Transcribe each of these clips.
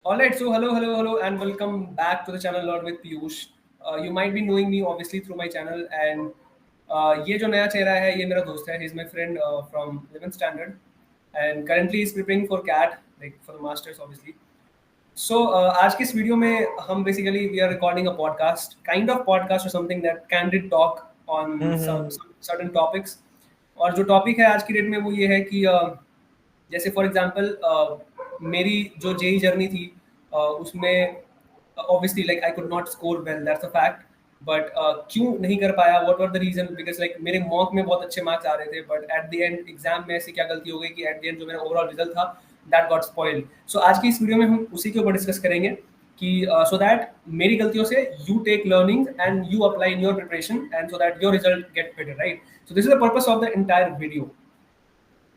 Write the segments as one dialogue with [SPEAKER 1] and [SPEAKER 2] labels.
[SPEAKER 1] All right, so hello, and welcome back to the channel Lord with Piyush. You might be knowing me obviously through my channel, and ये जो नया चेहरा है ये मेरा दोस्त है. He's my friend from 11th standard, and currently he's preparing for CAT, like for the masters obviously. So आज की इस वीडियो में हम basically we are recording a podcast, kind of podcast or something that candid talk on
[SPEAKER 2] hmm.
[SPEAKER 1] some certain topics. और जो topic है आज की डेट में वो ये है कि जैसे फॉर एग्जांपल मेरी जो जेई जर्नी थी उसमें obviously like I could not score well, that's a fact. But क्यों नहीं कर पाया, what were the reason? Because like मेरे मॉक में बहुत अच्छे मार्क्स आ रहे थे, but at the end exam में ऐसी क्या गलती हो गई कि एट द एंड जो मेरा ओवरऑल रिजल्ट था दैट गॉट स्पॉइल्ड. सो आज की इस वीडियो में हम उसी के ऊपर डिस्कस करेंगे कि सो दैट मेरी गलतियों से you take learning and you apply in your preparation and so that your result get better, right? So this is the purpose of the entire video.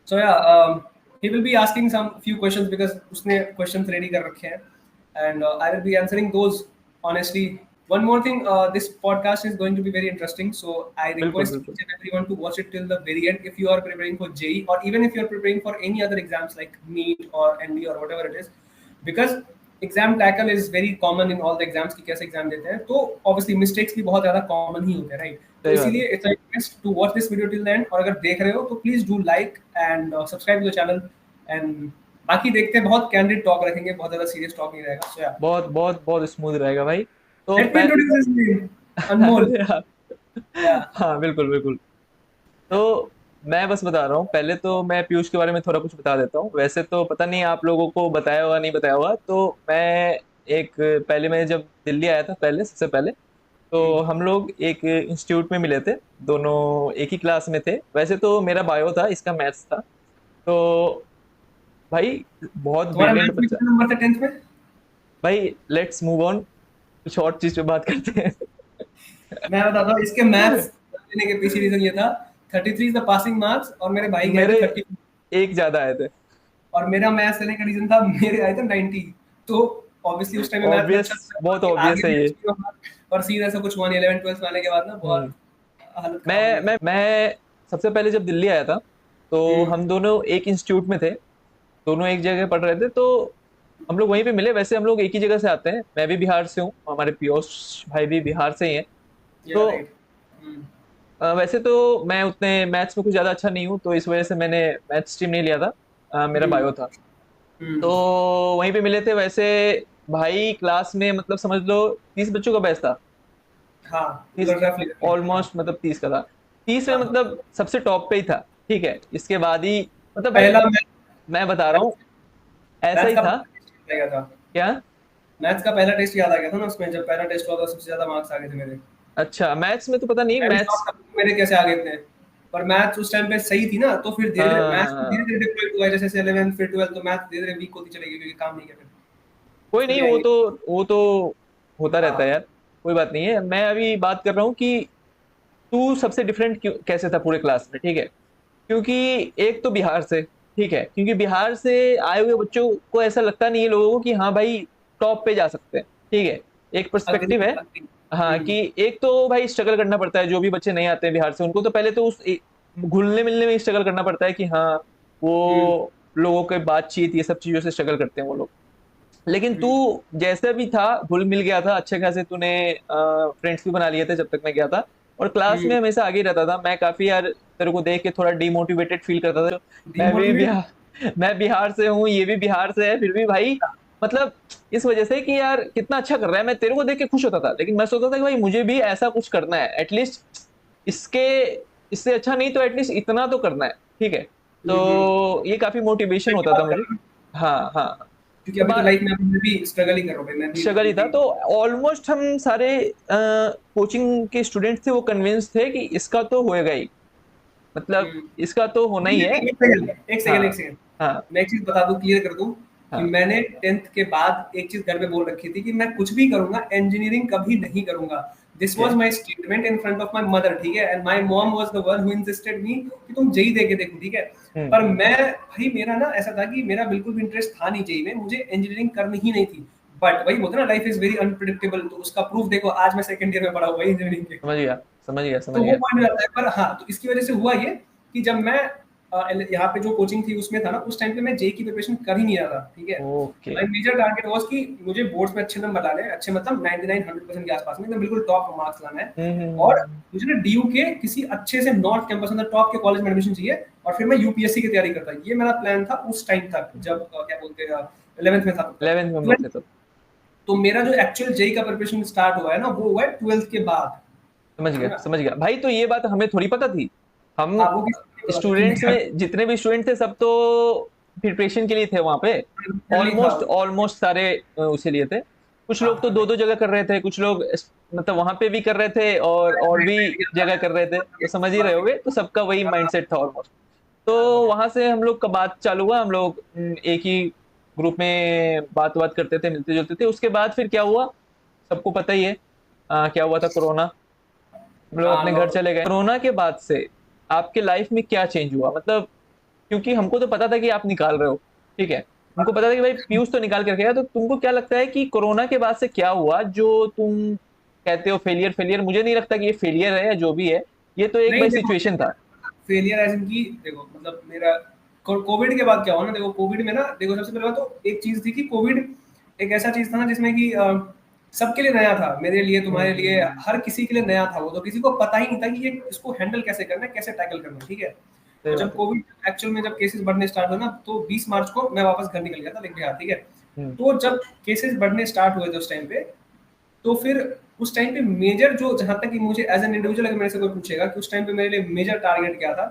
[SPEAKER 1] So yeah, he will be asking some few questions because उसने questions ready कर रखे हैं, and I will be answering those honestly. One more thing, this podcast is going to be very interesting, so I
[SPEAKER 2] बिल्कुल
[SPEAKER 1] request
[SPEAKER 2] बिल्कुल।
[SPEAKER 1] each and everyone to watch it till the very end. If you are preparing for JEE or even if you are preparing for any other exams like NEET or ND or whatever it is, because exam tackle is very common in all the exams की कैसे exam देते हैं, तो obviously mistakes भी बहुत ज्यादा common ही होते हैं, राइट? तो
[SPEAKER 2] सही बात है।
[SPEAKER 1] इसीलिए it's a request to watch this video till the end, और अगर देख रहे हो तो please do like and subscribe to the channel. And बाकी देखते हैं, बहुत कैंडिड टॉक रखेंगे, बहुत ज्यादा सीरियस टॉक नहीं रहेगा. सो या,
[SPEAKER 2] बहुत बहुत बहुत स्मूथ रहेगा भाई। तो
[SPEAKER 1] let me introduce his name, Anmol.
[SPEAKER 2] अरे यार।
[SPEAKER 1] या
[SPEAKER 2] हाँ बिल्कुल बिल्कुल। तो मैं बस बता रहा हूँ, पहले तो मैं पीयूष के बारे में थोड़ा कुछ बता देता हूँ। वैसे तो पता नहीं आप लोगों को बताया होगा नहीं बताया होगा। तो मैं एक पहले मैं जब दिल्ली आया था, पहले सबसे पहले तो हम लोग एक इंस्टीट्यूट में मिले थे। दोनों एक ही क्लास में थे। वैसे तो मेरा बायो था, इसका मैथ्स था। तो भाई बहुत
[SPEAKER 1] तुम्हारा
[SPEAKER 2] ब्रिलियंट
[SPEAKER 1] मैथ्स में
[SPEAKER 2] बच्चा।
[SPEAKER 1] कितने नंबर थे 10th में?
[SPEAKER 2] भाई लेट्स मूव ऑन, कुछ और चीज पे बात करते हैं।
[SPEAKER 1] मैं बताता हूँ इसके मैथ्स लेने के पीछे रीजन ये था. 33 इज द पासिंग मार्क्स और मेरे भाई गए थे
[SPEAKER 2] मेरे
[SPEAKER 1] 30.
[SPEAKER 2] एक ज्यादा आए थे।
[SPEAKER 1] और मेरा मैथ्स लेने का रीजन था, मेरे आए थे 90. तो ऑब्वियसली उस टाइम में मैथ में
[SPEAKER 2] ऑब्वियस,
[SPEAKER 1] अच्छा था,
[SPEAKER 2] बहुत
[SPEAKER 1] बाकी
[SPEAKER 2] ऑब्वियस
[SPEAKER 1] आगे
[SPEAKER 2] है
[SPEAKER 1] भी
[SPEAKER 2] ये।
[SPEAKER 1] अच्छी होगा. और सीधा सा कुछ 1 11 12 में आने के बाद ना
[SPEAKER 2] हम्म।
[SPEAKER 1] बहुत हालत खराब हो
[SPEAKER 2] मैं
[SPEAKER 1] गई थी.
[SPEAKER 2] मैं मैं सबसे पहले जब दिल्ली आया था तो
[SPEAKER 1] हम्म.
[SPEAKER 2] हम दोनों एक इंस्टीट्यूट में थे। दोनों एक जगह पढ़ रहे थे, तो हम लोग वहीं पे मिले। वैसे हम लोग एक ही जगह से आते हैं, मैं भी बिहार से हूँ, हमारे पीयूष भाई भी बिहार से ही हैं।
[SPEAKER 1] या
[SPEAKER 2] तो
[SPEAKER 1] राइट. हम्म.
[SPEAKER 2] वैसे तो मैं उतने मैथ्स में कुछ ज्यादा अच्छा नहीं हूँ, तो इस वजह से मैंने मैथ्स स्ट्रीम नहीं लिया था। मेरा
[SPEAKER 1] हम्म.
[SPEAKER 2] बायो था। तो
[SPEAKER 1] हम्म.
[SPEAKER 2] वहीं पे मिले थे वैसे। भाई क्लास में मतलब समझ लो 30 बच्चों का बैच था।
[SPEAKER 1] हाँ,
[SPEAKER 2] 30,
[SPEAKER 1] रफली रफली, हाँ.
[SPEAKER 2] ऑलमोस्ट मतलब 30 का था। 30 में
[SPEAKER 1] हाँ, हाँ.
[SPEAKER 2] मतलब सबसे टॉप पे ही था। ठीक है, इसके बाद ही मतलब भाई
[SPEAKER 1] पहला मैथ
[SPEAKER 2] मैं बता रहा हूँ ऐसा
[SPEAKER 1] मैथ्स
[SPEAKER 2] ही
[SPEAKER 1] का
[SPEAKER 2] था।
[SPEAKER 1] पहला टेस्ट आ गया था.
[SPEAKER 2] क्या?
[SPEAKER 1] मैथ्स का पहला टेस्ट याद आ गया था ना, उसमें जब पहला टेस्ट हुआ था सबसे ज्यादा मार्क्स आ गए थे मेरे.
[SPEAKER 2] अच्छा, मैथ्स में तो पता नहीं।
[SPEAKER 1] मैं भी
[SPEAKER 2] मैथ्स
[SPEAKER 1] शॉक था मेरे कैसे आ गए थे. पर मैथ्स उस टाइम पे सही थी ना, तो फिर धीरे धीरे मैथ्स धीरे
[SPEAKER 2] हाँ,
[SPEAKER 1] धीरे डिप्लॉयड हुआ, जैसे जैसे 11th फिर 12th, तो मैथ्स धीरे धीरे वीक होती चलेगी क्योंकि काम नहीं किया फिर.
[SPEAKER 2] कोई
[SPEAKER 1] उसके
[SPEAKER 2] नहीं,
[SPEAKER 1] लिए
[SPEAKER 2] वो
[SPEAKER 1] आएंगे.
[SPEAKER 2] तो वो तो होता रहता है
[SPEAKER 1] हाँ.
[SPEAKER 2] यार। कोई बात नहीं है। मैं अभी बात कर रहा हूँ कि तू सबसे डिफरेंट क्यों कैसे था पूरे क्लास में। ठीक है, क्योंकि एक तो बिहार से, ठीक है, क्योंकि बिहार से आए हुए बच्चों को ऐसा लगता नहीं है लोगों को कि हाँ भाई टॉप पे जा सकते हैं। ठीक है, एक
[SPEAKER 1] अग्री
[SPEAKER 2] पर्सपेक्टिव है।
[SPEAKER 1] अग्री.
[SPEAKER 2] हाँ,
[SPEAKER 1] हम्म.
[SPEAKER 2] कि एक तो भाई स्ट्रगल करना पड़ता है। जो भी बच्चे नहीं आते हैं बिहार से, उनको तो पहले तो घुलने मिलने में स्ट्रगल करना पड़ता है कि हाँ
[SPEAKER 1] हम्म.
[SPEAKER 2] वो लोगों के बातचीत ये सब चीजों से स्ट्रगल करते हैं वो लोग। लेकिन तू
[SPEAKER 1] हम्म.
[SPEAKER 2] जैसे भी था घुल मिल गया था अच्छे खासे। तूने फ्रेंड्स भी बना लिए थे जब तक मैं गया था। और क्लास में
[SPEAKER 1] हम्म.
[SPEAKER 2] हमेशा आगे ही रहता था। मैं काफी यार तेरे को देख के थोड़ा डिमोटिवेटेड फील करता था। मैं भी
[SPEAKER 1] डिमोटिवेट.
[SPEAKER 2] मैं बिहार से हूँ, ये भी बिहार से है, फिर भी भाई मतलब इस वजह से कि यार कितना अच्छा कर रहा है। मैं तेरे को देख के खुश होता था, लेकिन मैं सोचता था कि भाई मुझे भी ऐसा कुछ करना है एटलीस्ट। इसके इससे अच्छा नहीं तो एटलीस्ट इतना तो करना है। ठीक है, तो ये काफी मोटिवेशन
[SPEAKER 1] की
[SPEAKER 2] होता था
[SPEAKER 1] बात कर
[SPEAKER 2] मुझे।
[SPEAKER 1] रहा हूँ,
[SPEAKER 2] हाँ हाँ।
[SPEAKER 1] क्योंकि
[SPEAKER 2] तो
[SPEAKER 1] अभी तो लाइफ में मैं भी स्ट्रगल ही कर रहा हूँ भाई, मैं भी
[SPEAKER 2] स्ट्रगल ही था।
[SPEAKER 1] अभी.
[SPEAKER 2] तो ऑलमोस्ट हम सारे कोचिंग के स्टूडेंट्स थे वो कन्विंस थे कि इसका तो होएगा ही, मतलब
[SPEAKER 1] हम्म.
[SPEAKER 2] इसका तो होना ही है।
[SPEAKER 1] एक सेकंड एक सेकंड एक
[SPEAKER 2] हाँ
[SPEAKER 1] सेकंड.
[SPEAKER 2] हाँ
[SPEAKER 1] मैं एक चीज बता दूं, क्लियर कर दूं कि
[SPEAKER 2] हाँ।
[SPEAKER 1] मैंने 10th के बाद एक चीज घर में बोल रखी थी कि मैं कुछ भी करूंगा, इंजीनियरिंग कभी नहीं करूंगा. दिस वाज
[SPEAKER 2] क्या?
[SPEAKER 1] My statement in front of my mother, ठीक है? And my mom was the one who insisted me कि तुम जेई दे के देखो, ठीक है? पर
[SPEAKER 2] हम्म।
[SPEAKER 1] मैं, भाई मेरा ना ऐसा था कि मेरा बिल्कुल भी इंटरेस्ट था नहीं जेई में, मुझे इंजीनियरिंग करनी ही नहीं थी. बट वही बोलते ना, लाइफ इज वेरी अनप्रिडिक्टेबल, तो उसका प्रूफ देखो, आज मैं सेकंड ईयर में पढ़ा हुआ इंजीनियरिंग के.
[SPEAKER 2] समझ गया समझ गया समझ
[SPEAKER 1] तो वो
[SPEAKER 2] गया।
[SPEAKER 1] पॉइंट हो जाता है. पर हाँ, तो इसकी वजह से हुआ ये कि जब मैं यहाँ पे जो कोचिंग थी उसमें था ना, उस टाइम पे मैं जेई की प्रिपरेशन कर ही नहीं रहा था, ठीक है।
[SPEAKER 2] Okay.
[SPEAKER 1] My major target was कि मुझे बोर्ड्स में अच्छे नंबर लाने हैं, अच्छे मतलब 99 100% के आसपास में, एकदम बिल्कुल टॉप मार्क्स लाना है। और मुझे ना डीयू के किसी अच्छे से नॉर्थ कैंपस में टॉप के कॉलेज में एडमिशन चाहिए, और फिर मैं यूपीएससी की तैयारी करता। ये मेरा प्लान था उस टाइम तक, जब क्या बोलते हैं 11th में था तब तक।
[SPEAKER 2] 11th में हम लोग
[SPEAKER 1] 12th,
[SPEAKER 2] थे तब।
[SPEAKER 1] तो मेरा जो एक्चुअल जेई का प्रिपरेशन स्टार्ट हुआ है ना, वो हुआ है 12th के बाद।
[SPEAKER 2] समझ गया,
[SPEAKER 1] समझा?
[SPEAKER 2] समझ गया भाई। तो ये बात हमें थोड़ी पता थी। हम
[SPEAKER 1] हाँ, वो किसी को नहीं पता था कि
[SPEAKER 2] स्टूडेंट्स
[SPEAKER 1] मैं
[SPEAKER 2] में जितने भी स्टूडेंट थे सब तो प्रिपरेशन के लिए थे वहां पे।
[SPEAKER 1] दिल्ली था।
[SPEAKER 2] ऑलमोस्ट ऑलमोस्ट सारे उसी लिए थे। कुछ लोग तो
[SPEAKER 1] हाँ,
[SPEAKER 2] दो दो जगह कर रहे थे, कुछ लोग मतलब वहां पे भी कर रहे थे और भी जगह कर रहे थे, तो समझ ही रहे होगे। तो सबका वही माइंडसेट था ऑलमोस्ट। तो वहां से हम लोग का बात चालू हुआ। हम लोग एक ही ग्रुप में बात बात करते थे, मिलते जुलते थे। उसके बाद फिर क्या हुआ, सबको पता ही है। क्या हुआ था, कोरोना। हम लोग
[SPEAKER 1] हाँ,
[SPEAKER 2] अपने घर चले गए। कोरोना के बाद से आपके लाइफ में क्या चेंज हुआ, मतलब क्योंकि हमको तो पता था कि आप निकाल रहे हो, ठीक है। हमको पता था कि भाई पीयूष तो निकाल के रखेगा। तो तुमको क्या लगता है कि कोरोना के बाद से क्या हुआ जो तुम कहते हो फेलियर फेलियर? मुझे नहीं लगता कि ये फेलियर है या जो भी है। ये तो एक
[SPEAKER 1] नहीं
[SPEAKER 2] भाई
[SPEAKER 1] देखो,
[SPEAKER 2] सिचुएशन था।
[SPEAKER 1] फेलियर एज इन की देखो, मतलब मेरा कोविड के बाद क्या हुआ ना, देखो कोविड में ना, देखो सबसे पहले बात तो एक चीज थी कि कोविड एक ऐसा चीज था ना जिसमें कि सबके लिए नया था, मेरे लिए, तुम्हारे लिए,
[SPEAKER 2] हम्म,
[SPEAKER 1] हर किसी के लिए नया था। वो तो किसी को पता ही नहीं था कि ये इसको हैंडल कैसे करना है, कैसे टैकल करना है, ठीक है।
[SPEAKER 2] सही
[SPEAKER 1] तो
[SPEAKER 2] बात
[SPEAKER 1] जब
[SPEAKER 2] है।
[SPEAKER 1] कोविड एक्चुअल में जब केसेस बढ़ने स्टार्ट हुए ना, तो 20 मार्च को मैं वापस घर निकल गया था, लेके बिहार, ठीक है।
[SPEAKER 2] हम्म,
[SPEAKER 1] तो जब केसेस बढ़ने स्टार्ट हुए थे उस टाइम पे, तो फिर उस टाइम पे मेजर जो, जहां तक कि मुझे एज एन इंडिविजुअल अगर मेरे से कोई पूछेगा कि उस टाइम पे मेरे लिए मेजर टारगेट क्या था,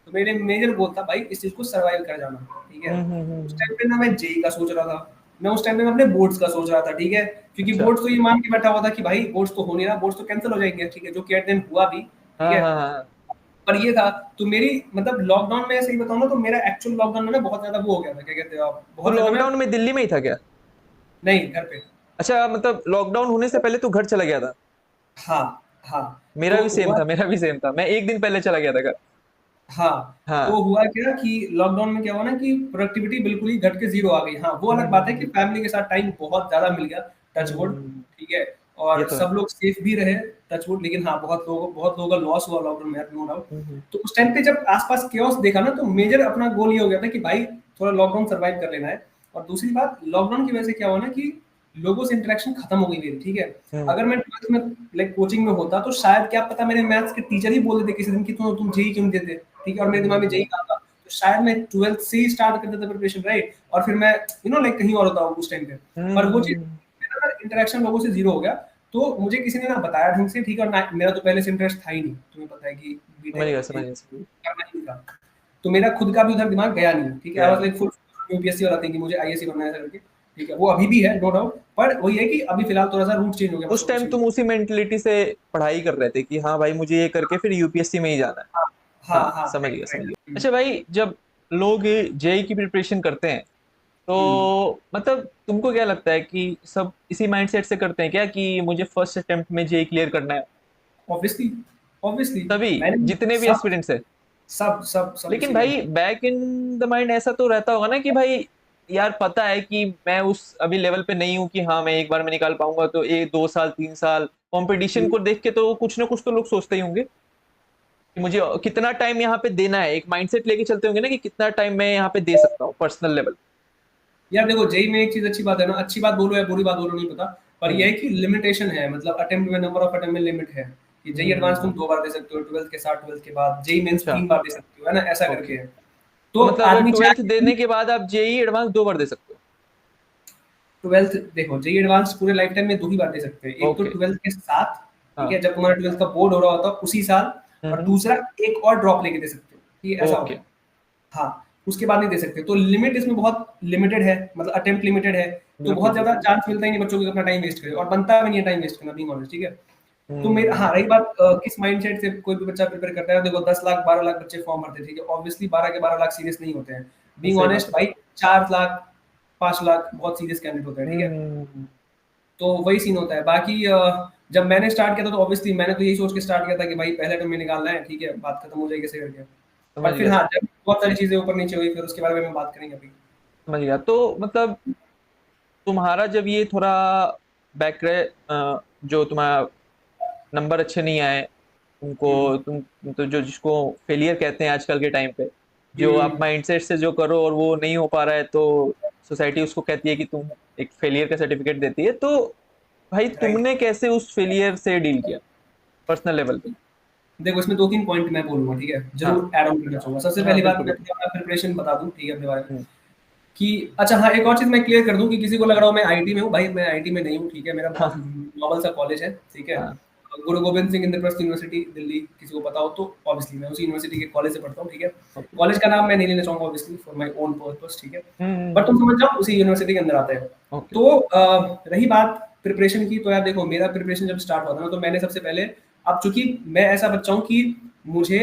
[SPEAKER 1] तो मेरे लिए मेजर गोल था भाई इस चीज को सर्वाइव कर जाना, ठीक है। उस टाइम पे ना मैं जेई का सोच रहा था, मैं उस टाइम पे मैं अपने बोर्ड्स का सोच रहा था, ठीक है। क्योंकि
[SPEAKER 2] अच्छा।
[SPEAKER 1] बोर्ड्स तो ये मान के बैठा हुआ था कि भाई बोर्ड्स तो हो नहीं रहा, बोर्ड्स तो कैंसिल हो जाएंगे, ठीक है, जो कि एट दिन हुआ भी, ठीक
[SPEAKER 2] हाँ
[SPEAKER 1] है।
[SPEAKER 2] हाँ हाँ।
[SPEAKER 1] पर ये था, तो मेरी मतलब लॉकडाउन में सही बताऊं ना, तो मेरा एक्चुअल लॉकडाउन में ना बहुत ज्यादा वो हो गया था, क्या कहते हैं आप,
[SPEAKER 2] तो
[SPEAKER 1] बहुत ज्यादा मैं,
[SPEAKER 2] लॉकडाउन में दिल्ली में ही था क्या?
[SPEAKER 1] नहीं घर पे।
[SPEAKER 2] अच्छा, मतलब लॉकडाउन होने से पहले तू घर चला गया था?
[SPEAKER 1] हाँ, हाँ।
[SPEAKER 2] मेरा
[SPEAKER 1] तो
[SPEAKER 2] भी सेम
[SPEAKER 1] हुआ,
[SPEAKER 2] था, मेरा भी सेम था। मैं एक दिन पहले चला गया था घर।
[SPEAKER 1] हाँ,
[SPEAKER 2] हाँ।
[SPEAKER 1] तो हुआ क्या कि लॉकडाउन में क्या हुआ ना कि प्रोडक्टिविटी बिल्कुल ही घट के ज़ीरो आ गई। हाँ, वो अलग बात है कि
[SPEAKER 2] हम्म,
[SPEAKER 1] फैमिली के साथ टाइम बहुत ज़्यादा मिल गया, टच वुड,
[SPEAKER 2] हम्म,
[SPEAKER 1] ठीक है।
[SPEAKER 2] ये
[SPEAKER 1] और
[SPEAKER 2] तो है।
[SPEAKER 1] सब लोग सेफ भी रहे, टच वुड। लेकिन हाँ, बहुत लोगों का लॉस हुआ लॉकडाउन में, नो डाउट।
[SPEAKER 2] हम्म,
[SPEAKER 1] तो उस टाइम पे जब आस-पास केओस देखा ना, तो मेजर अपना गोल ये हो गया था कि भाई थोड़ा लॉकडाउन सर्वाइव कर लेना है। और दूसरी बात, लॉकडाउन की वजह से क्या हुआ ना कि लोगों से इंटरेक्शन खत्म हो गई मेरी, ठीक है।
[SPEAKER 2] हम्म,
[SPEAKER 1] अगर मैं 12th में लाइक कोचिंग में होता, तो शायद क्या पता मेरे मैथ्स के टीचर ही बोल देते किसी दिन कि तुम जेईई क्यों नहीं देते, ठीक है। और मेरे दिमाग में जेईई आता, तो शायद मैं 12th से ही स्टार्ट कर देता प्रिपरेशन, राइट। और फिर मैं लाइक कहीं और होता हूँ उस टाइम पे। पर वो चीज,
[SPEAKER 2] हम्म,
[SPEAKER 1] मेरा ना इंटरेक्शन लोगों से जीरो हो गया। तो मुझे किसी ने ना बताया ढंग से, ठीक है। और ना मेरा तो पहले से इंटरेस्ट था ही नहीं, तुम्हें पता है कि
[SPEAKER 2] समझ
[SPEAKER 1] बीटेक
[SPEAKER 2] गया, समझ गया, समझ गया।
[SPEAKER 1] करना ही नहीं था। तो मेरा खुद का भी उधर दिमाग गया नहीं, ठीक है। आई
[SPEAKER 2] गया
[SPEAKER 1] वाज
[SPEAKER 2] नहीं।
[SPEAKER 1] लाइक फुल यूपीएससी वाला थिंग कि मुझे आईएएस बनना है ऐसा करके, ठीक है। वो अभी भी है, नो डाउट। पर वही है कि अभी फिलहाल थोड़ा सा रूट चेंज हो गया बस
[SPEAKER 2] उस
[SPEAKER 1] और कुछ
[SPEAKER 2] टाइम
[SPEAKER 1] नहीं।
[SPEAKER 2] तुम उसी मेंटलिटी से पढ़ाई कर रहे थे कि हाँ भाई मुझे ये करके फिर यूपीएससी में ही जाना है।
[SPEAKER 1] हाँ, हाँ,
[SPEAKER 2] हाँ,
[SPEAKER 1] हाँ,
[SPEAKER 2] समझ
[SPEAKER 1] राइट,
[SPEAKER 2] गया, समझ
[SPEAKER 1] राइट।
[SPEAKER 2] गया। अच्छा भाई, जब लोग जेई की प्रिपरेशन करते हैं
[SPEAKER 1] हुँ,
[SPEAKER 2] तो मतलब तुमको क्या लगता है कि सब इसी माइंडसेट से करते हैं क्या कि मुझे फर्स्ट अटेम्प्ट में जेई क्लियर करना है?
[SPEAKER 1] Obviously, obviously.
[SPEAKER 2] तभी
[SPEAKER 1] मैंने
[SPEAKER 2] जितने भी
[SPEAKER 1] सब
[SPEAKER 2] एस्पिरेंट्स है।
[SPEAKER 1] सब सब सब
[SPEAKER 2] लेकिन
[SPEAKER 1] इसी
[SPEAKER 2] भाई
[SPEAKER 1] mind.
[SPEAKER 2] Back in the mind ऐसा तो रहता होगा ना कि भाई यार पता है कि मैं उस अभी लेवल पे नहीं हूँ कि हाँ मैं एक बार में निकाल पाऊंगा, तो एक 2 साल 3 साल कंपटीशन को देख के तो कुछ ना कुछ तो लोग सोचते ही होंगे कि मुझे कितना टाइम यहाँ पे देना है। एक माइंडसेट लेके चलते होंगे ना कि कितना टाइम मैं यहाँ पे दे सकता हूँ पर्सनल लेवल।
[SPEAKER 1] यार देखो, जेईई में एक चीज अच्छी बात है ना, अच्छी बात बोलो या बुरी बात बोलो नहीं पता, पर ये
[SPEAKER 2] हम्म,
[SPEAKER 1] है कि लिमिटेशन है, मतलब अटेम्प्ट में, नंबर ऑफ अटेम्प्ट में लिमिट है। कि जेईई एडवांस तुम
[SPEAKER 2] हम्म,
[SPEAKER 1] 2 बार दे सकते हो 12th के साथ, 12th के बाद जेईई मेंस
[SPEAKER 2] अच्छा।
[SPEAKER 1] 3 बार दे सकते हो, है ना, ऐसा
[SPEAKER 2] ओके।
[SPEAKER 1] करके है।
[SPEAKER 2] तो
[SPEAKER 1] तो
[SPEAKER 2] मतलब
[SPEAKER 1] आदमी
[SPEAKER 2] 12th
[SPEAKER 1] चाहे
[SPEAKER 2] देने के बाद आप जेई एडवांस 2 बार दे सकते
[SPEAKER 1] 12th, देखो जेईई एडवांस पूरे लाइफ टाइम में 2 ही बार दे सकते हैं।
[SPEAKER 2] हो?
[SPEAKER 1] एक तो
[SPEAKER 2] ओके।
[SPEAKER 1] 12th के साथ, ठीक
[SPEAKER 2] हाँ।
[SPEAKER 1] है, जब तुम्हारा 12th का बोर्ड हो रहा होता है उसी साल। और
[SPEAKER 2] हम्म,
[SPEAKER 1] दूसरा एक और ड्रॉप लेके दे सकते हो, ठीक है, ऐसा होता
[SPEAKER 2] ओके।
[SPEAKER 1] है। हाँ, उसके बाद नहीं दे सकते। तो लिमिट इसमें बहुत लिमिटेड है, मतलब अटेम्प्ट लिमिटेड है। तो
[SPEAKER 2] बिल्कुल
[SPEAKER 1] बहुत ज़्यादा
[SPEAKER 2] बिल्कुल।
[SPEAKER 1] चांस मिलता ही नहीं बच्चों को कि अपना टाइम वेस्ट करें, और बनता भी नहीं है टाइम वेस्ट करना, बीइंग ऑनेस्ट, ठीक है। तो मेरा, हाँ, रही
[SPEAKER 2] हम्म,
[SPEAKER 1] बात किस माइंडसेट से कोई भी बच्चा प्रिपेयर करता है, देखो 10 लाख 12 लाख बच्चे फॉर्म भरते हैं, ठीक है। ऑब्वियसली 12 के 12 लाख सीरियस नहीं होते हैं, बीइंग
[SPEAKER 2] सही बात
[SPEAKER 1] ऑनेस्ट
[SPEAKER 2] है।
[SPEAKER 1] भाई। 4 लाख 5 लाख बहुत सीरियस कैंडिडेट होते हैं, ठीक है।
[SPEAKER 2] हम्म,
[SPEAKER 1] तो वही सीन होता है। बाकी जब मैंने स्टार्ट किया था, तो ऑब्वियसली मैंने तो यही सोच के स्टार्ट किया था कि भाई पहले तो मैं निकालना है, ठीक है, बात खत्म हो जाएगी कैसे करके।
[SPEAKER 2] समझ
[SPEAKER 1] बट फिर
[SPEAKER 2] गया,
[SPEAKER 1] हाँ, जब बहुत सारी चीजें ऊपर नीचे हुई, फिर उसके बारे में हम बात करेंगे अभी।
[SPEAKER 2] समझ गया। तो मतलब तुम्हारा जब ये थोड़ा बैक जो तुम्हारा नंबर अच्छे नहीं आए, तुमको
[SPEAKER 1] हम्म,
[SPEAKER 2] तुम तो जो जिसको फेलियर कहते हैं आजकल के टाइम पे, जो आप माइंडसेट से जो करो और वो नहीं हो पा रहा है तो सोसाइटी उसको कहती है कि तुम एक फेलियर का सर्टिफिकेट देती है। तो भाई
[SPEAKER 1] राइट।
[SPEAKER 2] तुमने कैसे उस फेलियर से डील किया पर्सनल लेवल पे?
[SPEAKER 1] देखो इसमें 2-3 पॉइंट मैं बोलूँगा, ठीक है?
[SPEAKER 2] हाँ
[SPEAKER 1] ज़रूर ऐड ऑन करना चाहूँगा। सबसे
[SPEAKER 2] हाँ,
[SPEAKER 1] पहली बात
[SPEAKER 2] बिल्कुल
[SPEAKER 1] मैं
[SPEAKER 2] बिल्कुल।
[SPEAKER 1] थोड़ा अपना प्रिपरेशन बता दूँ, ठीक है, अपने बारे में।
[SPEAKER 2] हम्म,
[SPEAKER 1] कि अच्छा हाँ, एक और चीज़ मैं क्लियर कर दूँ कि किसी को लग रहा हो मैं आईटी में हूँ, भाई मैं आईटी में नहीं हूँ, ठीक है? मेरा बहुत
[SPEAKER 2] हाँ
[SPEAKER 1] नॉर्मल सा कॉलेज है, ठीक है?
[SPEAKER 2] हाँ।
[SPEAKER 1] गुरु गोविंद सिंह इंद्रप्रस्थ यूनिवर्सिटी दिल्ली, किसी को पता हो तो ऑब्वियसली मैं उसी यूनिवर्सिटी के कॉलेज से पढ़ता हूँ, ठीक है?
[SPEAKER 2] ओके।
[SPEAKER 1] कॉलेज का नाम मैं नहीं लेना चाहूँगा obviously for my own purpose, ठीक है? बट तुम
[SPEAKER 2] हम्म।
[SPEAKER 1] समझ जाओ उसी यूनिवर्सिटी के अंदर आता है।
[SPEAKER 2] ओके।
[SPEAKER 1] तो रही बात प्रिपरेशन की, तो यार देखो मेरा प्रिपरेशन जब स्टार्ट हुआ था ना, तो मैंने सबसे पहले, अब चूँकि मैं ऐसा बच्चा हूँ कि मुझे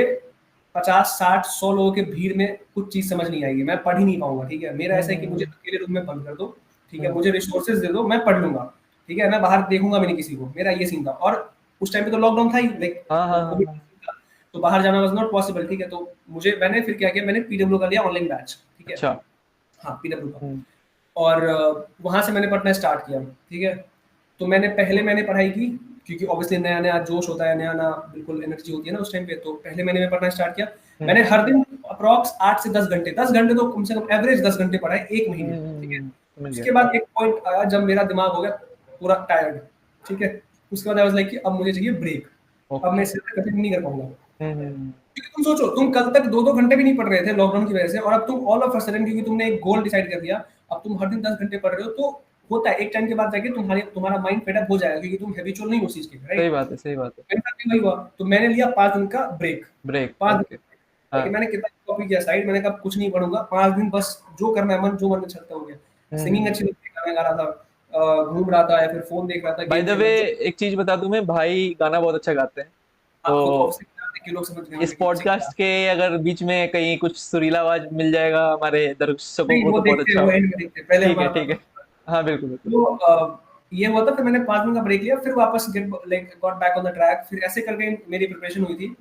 [SPEAKER 1] 50, 60, 100 लोगों के भीड़ में कुछ चीज़ समझ नहीं आएगी, मैं पढ़ ही नहीं पाऊँगा, ठीक है? मेरा ऐसा है कि मुझे
[SPEAKER 2] हम्म
[SPEAKER 1] अकेले रूम में बंद कर दो, ठीक है?
[SPEAKER 2] हम्म।
[SPEAKER 1] मुझे रिसोर्सेज़ दे दो, मैं पढ़ लूँगा, ठीक है? मैं बाहर देखूँगा भी नहीं किसी को, मेरा ये सीन था। और उस टाइम पे तो लॉकडाउन था ही, लाइक
[SPEAKER 2] हाँ हाँ हाँ
[SPEAKER 1] कोविड
[SPEAKER 2] हाँ।
[SPEAKER 1] था, तो बाहर जाना वाज़ नॉट पॉसिबल, ठीक है? तो मुझे मैंने फिर क्या किया, मैंने पीडब्ल्यू का लिया ऑनलाइन बैच, ठीक है?
[SPEAKER 2] अच्छा।
[SPEAKER 1] हाँ, पीडब्ल्यू का।
[SPEAKER 2] हम्म
[SPEAKER 1] और वहाँ से मैंने पढ़ना स्टार्ट किया, ठीक है? तो मैंने पहले मैंने पढ़ाई की, क्योंकि ऑब्वियसली नया-नया जोश होता है, नया-नया बिल्कुल एनर्जी होती है ना उस टाइम पे, तो पहले महीने में पढ़ना स्टार्ट किया। मैंने हर दिन अप्रॉक्स 8 से 10 घंटे, 10 घंटे तो कम से कम एवरेज 10 घंटे पढ़ा है 1 महीने, ठीक है?
[SPEAKER 2] समझ गया।
[SPEAKER 1] उसके बाद एक पॉइंट आया जब मेरा दिमाग हो गया पूरा टायर्ड, ठीक है? उसके बाद आई वाज़ लाइक कि अब मुझे चाहिए ब्रेक, अब मैं
[SPEAKER 2] ओके।
[SPEAKER 1] इससे कंटिन्यू नहीं कर पाऊँगा।
[SPEAKER 2] हम्म।
[SPEAKER 1] क्योंकि तुम सोचो, तुम कल तक 2-2 घंटे भी नहीं पढ़ रहे थे लॉकडाउन की वजह से, और अब तुम ऑल ऑफ अ सडन क्योंकि तुमने एक गोल डिसाइड कर दिया, अब तुम हर दिन 10 घंटे पढ़ रहे हो, तो होता है एक टाइम के बाद जाके तुम्हारा माइंड फेड अप हो जाएगा क्योंकि तुम हैबिचुअल नहीं हो उस चीज़ के,
[SPEAKER 2] सही
[SPEAKER 1] राइट?
[SPEAKER 2] बात है, सही बात है।
[SPEAKER 1] मेरे साथ भी वही हुआ, तो मैंने लिया 5 दिन का ब्रेक,
[SPEAKER 2] ब्रेक,
[SPEAKER 1] 5
[SPEAKER 2] ओके।
[SPEAKER 1] दिन,
[SPEAKER 2] हाँ।
[SPEAKER 1] लेकिन मैंने किताब कॉपी किया साइड, मैंने कहा अब कुछ नहीं पढ़ूँगा, 5 दिन बस जो करना है जो मन में छलता हो गया। सिंगिंग
[SPEAKER 2] हम्म।
[SPEAKER 1] अच्छी लगती है, गाना गा रहा था, घूम रहा था या फिर फ़ोन देख रहा था,
[SPEAKER 2] बाय
[SPEAKER 1] गेम
[SPEAKER 2] द
[SPEAKER 1] खेल
[SPEAKER 2] वे,
[SPEAKER 1] रहा था, जो
[SPEAKER 2] एक चीज बता दूं, मैं भाई गाना बहुत अच्छा गाते हैं।
[SPEAKER 1] हाँ, वो तो
[SPEAKER 2] तो
[SPEAKER 1] ऑब्वियसली जानते हैं कि लोग समझ गए
[SPEAKER 2] इस
[SPEAKER 1] होंगे कि पीछे क्या।
[SPEAKER 2] पॉडकास्ट के अगर बीच में कहीं कुछ सुरीला आवाज मिल जाएगा हमारे दर्शकों
[SPEAKER 1] नहीं,
[SPEAKER 2] को
[SPEAKER 1] वो
[SPEAKER 2] तो बहुत
[SPEAKER 1] देखते हैं,
[SPEAKER 2] अच्छा
[SPEAKER 1] वो
[SPEAKER 2] होगा।
[SPEAKER 1] एंड में देखते हैं, पहले
[SPEAKER 2] ठीक है,
[SPEAKER 1] हमारा
[SPEAKER 2] ठीक है।
[SPEAKER 1] बात।
[SPEAKER 2] हाँ, बिल्कुल बिल्कुल।
[SPEAKER 1] तो ये हुआ था, फिर मैंने 5 दिन का ब्रेक लिया, फिर वापस get like got back on the track, फिर ऐसे करके मेरी प्रिपरेशन हुई थी।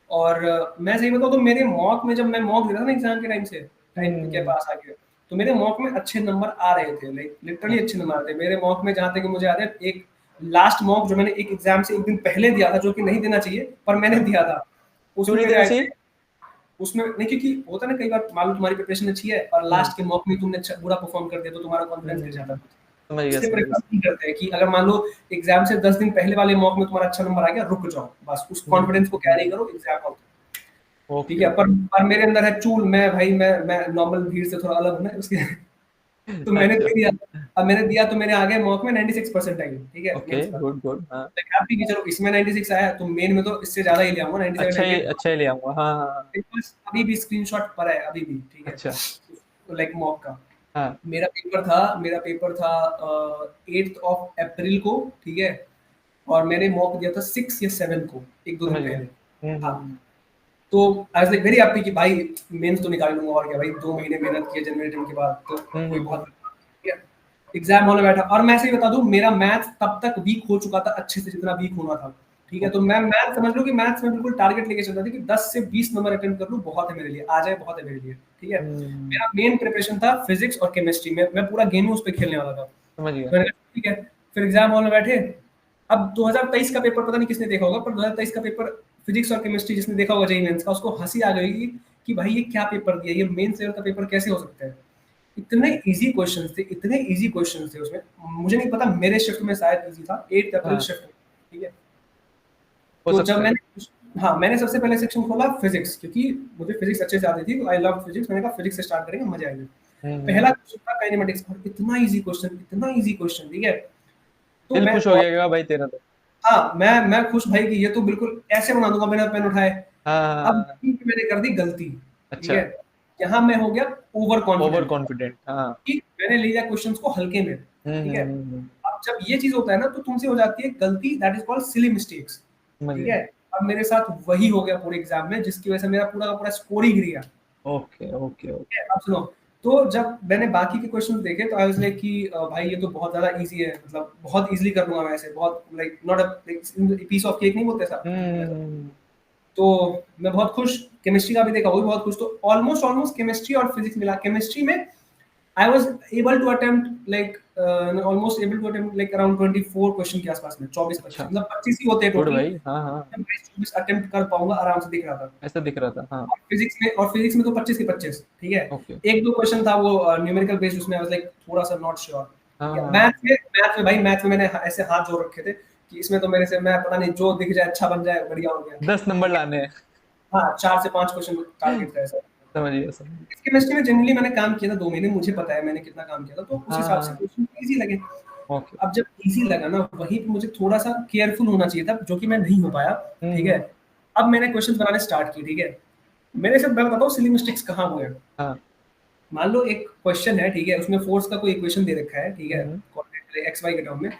[SPEAKER 1] और मैं सही बताऊँ तो मेरे मॉक में, जब मैं मॉक दे रहा था ना एग्जाम के टाइम से, टाइम के
[SPEAKER 2] हम्म।
[SPEAKER 1] पास आ गया, तो मेरे मॉक में अच्छे नंबर आ रहे थे, लाइक लिटरली अच्छे नंबर आ रहे थे मेरे मॉक में, जहाँ तक कि मुझे याद है एक लास्ट मॉक जो मैंने एक एग्जाम से एक दिन पहले दिया था, जो कि नहीं देना चाहिए पर मैंने
[SPEAKER 2] अच्छा,
[SPEAKER 1] दिया था,
[SPEAKER 2] क्यों
[SPEAKER 1] उसमें
[SPEAKER 2] नहीं
[SPEAKER 1] मेरे
[SPEAKER 2] देना
[SPEAKER 1] आए थे,
[SPEAKER 2] चाहिए?
[SPEAKER 1] उसमें नहीं, क्योंकि होता है ना कई बार, मान लो तुम्हारी प्रिपरेशन अच्छी है और
[SPEAKER 2] हम्म
[SPEAKER 1] लास्ट के मॉक में तुमने बुरा परफॉर्म कर दिया तो तुम्हारा कॉन्फिडेंस गिर जाता
[SPEAKER 2] हम्म।
[SPEAKER 1] है।
[SPEAKER 2] समझ गया,
[SPEAKER 1] इसलिए
[SPEAKER 2] समझ
[SPEAKER 1] प्रेफर
[SPEAKER 2] गया।
[SPEAKER 1] नहीं करते हैं कि अगर मान लो एग्जाम से 10 दिन पहले वाले मॉक में तुम्हारा अच्छा नंबर आ गया, रुक जाओ, बस उस कॉन्फिडेंस को कैरी करो एग्जाम आउट, ठीक
[SPEAKER 2] ओके
[SPEAKER 1] है?
[SPEAKER 2] ओके।
[SPEAKER 1] पर मेरे अंदर है चूल, मैं भाई मैं नॉर्मल भीड़ से थोड़ा अलग हूँ ना उसके तो मैंने
[SPEAKER 2] अच्छा।
[SPEAKER 1] दे दिया। अब मैंने दिया तो मेरे आ गए मॉक में 96 परसेंटाइल, ठीक है?
[SPEAKER 2] ओके,
[SPEAKER 1] मेंस का।
[SPEAKER 2] गुड गुड, हाँ।
[SPEAKER 1] हैप्पी कि चलो इसमें 96 आया तो मेन में तो इससे ज्यादा ही ले आऊंगा, 97
[SPEAKER 2] अच्छा
[SPEAKER 1] 98।
[SPEAKER 2] ही ले आऊंगा, हाँ हाँ हाँ।
[SPEAKER 1] मेरे पास अभी भी स्क्रीनशॉट पर है अभी भी, ठीक है?
[SPEAKER 2] अच्छा।
[SPEAKER 1] लाइक मॉक का
[SPEAKER 2] हाँ।
[SPEAKER 1] मेरा पेपर था 8th ऑफ अप्रैल को, ठीक है? और मैंने मॉक दिया था 6 या 7 को, एक दो दिन
[SPEAKER 2] समझ गया।
[SPEAKER 1] पहले। हाँ,
[SPEAKER 2] हम्म।
[SPEAKER 1] तो I was like very happy कि भाई मेंस तो निकाल लूंगा, और क्या भाई, 2 महीने मेहनत की है जनवरी टर्म के बाद, तो कोई बहुत,
[SPEAKER 2] हम्म।
[SPEAKER 1] ठीक है? एग्जाम हॉल में बैठा, और मैं सही बता दूं मेरा मैथ तब तक वीक हो चुका था अच्छे से, जितना वीक होना था, ठीक है? तो
[SPEAKER 2] ओके।
[SPEAKER 1] मैं मैथ समझ लो कि मैथ्स में बिल्कुल टारगेट लेके चलता था कि 10 से 20 नंबर अटेम्प्ट कर लूं, बहुत है मेरे लिए, आ जाए बहुत है मेरे लिए, ठीक है?
[SPEAKER 2] हम्म।
[SPEAKER 1] मेरा मेन प्रिपरेशन था फिजिक्स और केमिस्ट्री में, मैं पूरा गेम ही उस पे खेलने वाला था।
[SPEAKER 2] समझ गया।
[SPEAKER 1] मैंने कहा ठीक है, फिर एग्जाम हॉल में बैठे। अब 2023 का पेपर पता नहीं किसने देखा होगा, पर 2023 का पेपर फिजिक्स और केमिस्ट्री जिसने देखा होगा जेईई मेंस का, उसको हंसी आ गई कि भाई ये क्या पेपर दिया, ये मेंस लेवल का पेपर कैसे हो सकता है? इतने इजी क्वेश्चंस थे, इतने इजी क्वेश्चंस थे उसमें, मुझे नहीं पता मेरे शिफ्ट में शायद इजी था, 8 अप्रैल
[SPEAKER 2] हाँ,
[SPEAKER 1] शिफ्ट में, ठीक है?
[SPEAKER 2] हो
[SPEAKER 1] तो जब
[SPEAKER 2] सकता है।
[SPEAKER 1] मैंने, हाँ, मैंने सबसे पहले सेक्शन खोला फिजिक्स, क्योंकि मुझे फिजिक्स अच्छे से आती थी, आई लव फिजिक्स, मैंने कहा फिजिक्स से स्टार्ट करेंगे, मजा आएगी। पहला
[SPEAKER 2] हम्म।
[SPEAKER 1] क्वेश्चन था काइनेमेटिक्स, और इतना इजी क्वेश्चन, ठीक है? तो
[SPEAKER 2] दिल
[SPEAKER 1] मैं,
[SPEAKER 2] खुश हो गया भाई तेरा तो।
[SPEAKER 1] हाँ, मैं खुश भाई कि ये तो बिल्कुल ऐसे बना दूंगा बिना पेन उठाए।
[SPEAKER 2] हाँ हाँ हाँ,
[SPEAKER 1] अब
[SPEAKER 2] हाँ।
[SPEAKER 1] यहीं पे मैंने कर दी गलती, ठीक
[SPEAKER 2] अच्छा।
[SPEAKER 1] है? यहाँ मैं हो गया ओवर
[SPEAKER 2] ओवर
[SPEAKER 1] कॉन्फिडेंट
[SPEAKER 2] कॉन्फिडेंट, हाँ।
[SPEAKER 1] कि मैंने लिया क्वेश्चंस को हल्के में, ठीक है?
[SPEAKER 2] हम्म।
[SPEAKER 1] अब जब ये चीज होता है ना, तो तुमसे हो जाती है गलती, that is called silly mistakes,
[SPEAKER 2] समझ
[SPEAKER 1] ठीक
[SPEAKER 2] गया।
[SPEAKER 1] है? अब मेरे साथ वही हो गया पूरे एग्जाम में, जिसकी वजह से मेरा पूरा का पूरा स्कोर ही गिर गया,
[SPEAKER 2] ओके ओके ओके।
[SPEAKER 1] ठीक है? अब सुनो, तो जब मैंने बाकी के क्वेश्चंस देखे तो आई वाज लाइक कि भाई ये तो बहुत ज्यादा इजी है, मतलब बहुत इजीली कर लूंगा मैं ऐसे, बहुत like not a piece of cake नहीं बोलते सब,
[SPEAKER 2] हम्म।
[SPEAKER 1] तो मैं बहुत खुश। केमिस्ट्री का भी देखा, वो भी बहुत खुश। तो ऑलमोस्ट ऑलमोस्ट केमिस्ट्री और फिजिक्स मिला, केमिस्ट्री में I was able to attempt like almost able to attempt like around 24 question के आसपास में, 24-25,
[SPEAKER 2] अच्छा,
[SPEAKER 1] मतलब 25 ही होते हैं
[SPEAKER 2] गुड
[SPEAKER 1] टोटल।
[SPEAKER 2] भाई। हाँ, हाँ,
[SPEAKER 1] 24 अटेम्प्ट कर पाऊंगा आराम से, दिख रहा था।
[SPEAKER 2] ऐसा दिख रहा था, हाँ।
[SPEAKER 1] और फिजिक्स में तो 25 के 25, ठीक है।
[SPEAKER 2] ओके।
[SPEAKER 1] एक दो क्वेश्चन था वो न्यूमेरिकल बेस्ड, उसमें आई वाज लाइक थोड़ा सा नॉट श्योर,
[SPEAKER 2] हाँ,
[SPEAKER 1] ठीक है।
[SPEAKER 2] हाँ,
[SPEAKER 1] मैथ में भाई, मैथ में मैंने ऐसे हाथ जोड़ रखे थे कि इसमें तो मेरे से, मैं पता नहीं, जो दिख जाए अच्छा बन जाए, बढ़िया हो गया,
[SPEAKER 2] 10 नंबर
[SPEAKER 1] ठीक है।
[SPEAKER 2] लाने हैं।
[SPEAKER 1] हाँ, 4 से 5 क्वेश्चन टारगेट था ऐसा।
[SPEAKER 2] समझ गया, समझ गया।
[SPEAKER 1] इस केमिस्ट्री में जनरली मैंने काम किया था 2 महीने, मुझे पता है मैंने कितना काम किया था, तो उस
[SPEAKER 2] हाँ,
[SPEAKER 1] हिसाब से
[SPEAKER 2] हाँ,
[SPEAKER 1] क्वेश्चन ईज़ी लगे।
[SPEAKER 2] ओके।
[SPEAKER 1] अब जब ईज़ी लगा ना, वहीं पे मुझे थोड़ा-सा केयरफुल होना चाहिए था, जो कि मैं नहीं हो पाया,
[SPEAKER 2] हुँ,
[SPEAKER 1] ठीक है।
[SPEAKER 2] हुँ,
[SPEAKER 1] अब मैंने क्वेश्चंस बनाने स्टार्ट किए, ठीक है। मेरे से मैं बताता हूँ सिली मिस्टेक्स कहाँ हुए हैं।
[SPEAKER 2] हाँ,
[SPEAKER 1] मान लो एक क्वेश्चन है, ठीक है, उसमें फोर्स का कोई इक्वेशन दे रखा है, ठीक है,
[SPEAKER 2] हुँ,
[SPEAKER 1] कोऑर्डिनेट एक्स वाई के टर्म में,